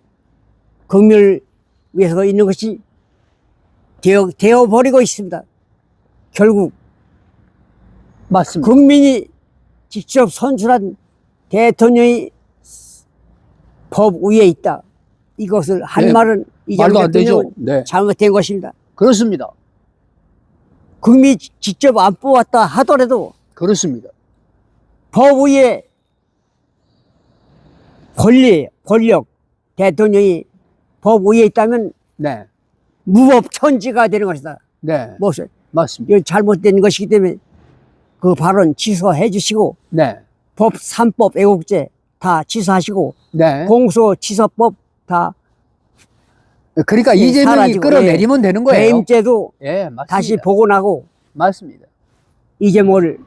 국민을 위해서 있는 것이 되어버리고 있습니다. 결국 맞습니다. 국민이 직접 선출한 대통령이 법 위에 있다. 이것을 한 네, 말은 이재명 말도 안 되죠. 대통령은 네. 잘못된 것입니다. 그렇습니다. 국민이 직접 안 뽑았다 하더라도 그렇습니다. 법 위에 권력, 대통령이 법 위에 있다면 네. 무법천지가 되는 것이다. 네. 무엇을 맞습니다. 이거 잘못된 것이기 때문에 그 발언 취소해 주시고 네. 법 3법 애국제 다 취소하시고 네. 공소취소법 다 그러니까 예, 이재명이 사라지고, 끌어내리면 되는 거예요. 배임죄도 예, 맞습니다. 다시 복원하고 맞습니다. 이재명을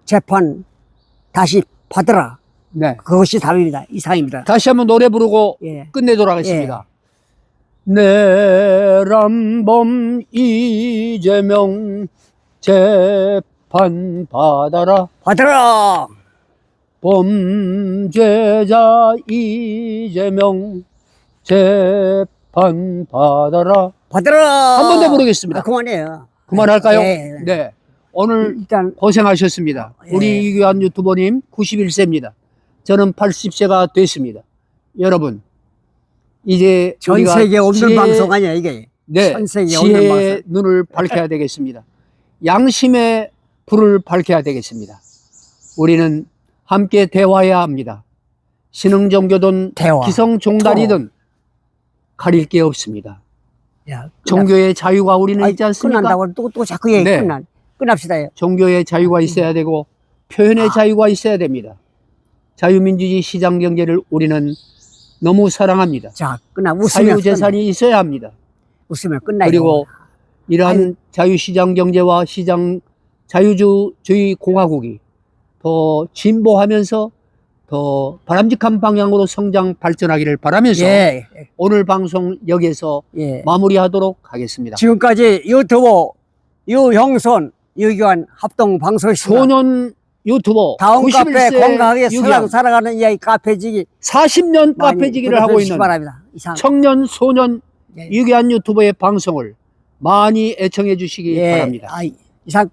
재판 다시 받으라. 네. 그것이 답입니다. 이상입니다. 다시 한번 노래 부르고 예. 끝내도록 하겠습니다. 내란범 이재명 재판 받아라. 받으라. 범죄자 이재명 재판 받아라. 받으라. 한 번 더 부르겠습니다. 그만해요. 그만할까요? 예. 네. 오늘 일단 고생하셨습니다. 예. 우리 이규환 유튜버님 91세입니다. 저는 80세가 됐습니다. 여러분, 이제 전 우리가 세계 없는 지혜- 방송 아니야 이게. 네, 전 세계 없는 지혜의 방송. 눈을 밝혀야 되겠습니다. 양심의 불을 밝혀야 되겠습니다. 우리는 함께 대화해야 합니다. 신흥종교든 대화. 기성종달이든 가릴 게 없습니다. 야, 종교의 자유가 우리는 있지 않습니까? 끝난다고 또 자꾸 얘기 네. 끝납시다. 종교의 자유가 있어야 되고 표현의 자유가 있어야 됩니다. 자유민주주의 시장경제를 우리는 너무 사랑합니다. 자, 웃으면 사유재산이 있어야 합니다. 웃으면 끝나. 그리고 이러한 자유시장경제와 자유주의 공화국이 더 진보하면서 더 바람직한 방향으로 성장 발전하기를 바라면서 예. 오늘 방송 여기에서 예. 마무리하도록 하겠습니다. 지금까지 유튜버 유형선 유기환 합동 방송이었습니다. 소년 유튜버 다음 카페 91세 건강하게 유기환 살아가는 이야기 카페지기 40년 많이 카페지기를 하고 구독해 주시기 있는 바랍니다. 이상. 청년 소년 예. 유기환 유튜버의 방송을 많이 애청해 주시기 예. 바랍니다. 이상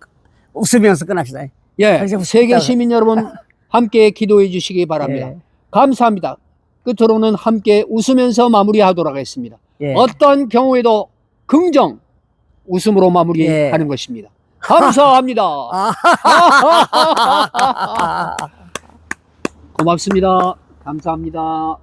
웃으면서 끝납시다. 예, 그래서 세계 웃다가- 시민 여러분 함께 기도해 주시기 바랍니다. 예. 감사합니다. 끝으로는 함께 웃으면서 마무리하도록 하겠습니다. 예. 어떤 경우에도 긍정, 웃음으로 마무리하는 예. 것입니다. 감사합니다. 고맙습니다. 감사합니다.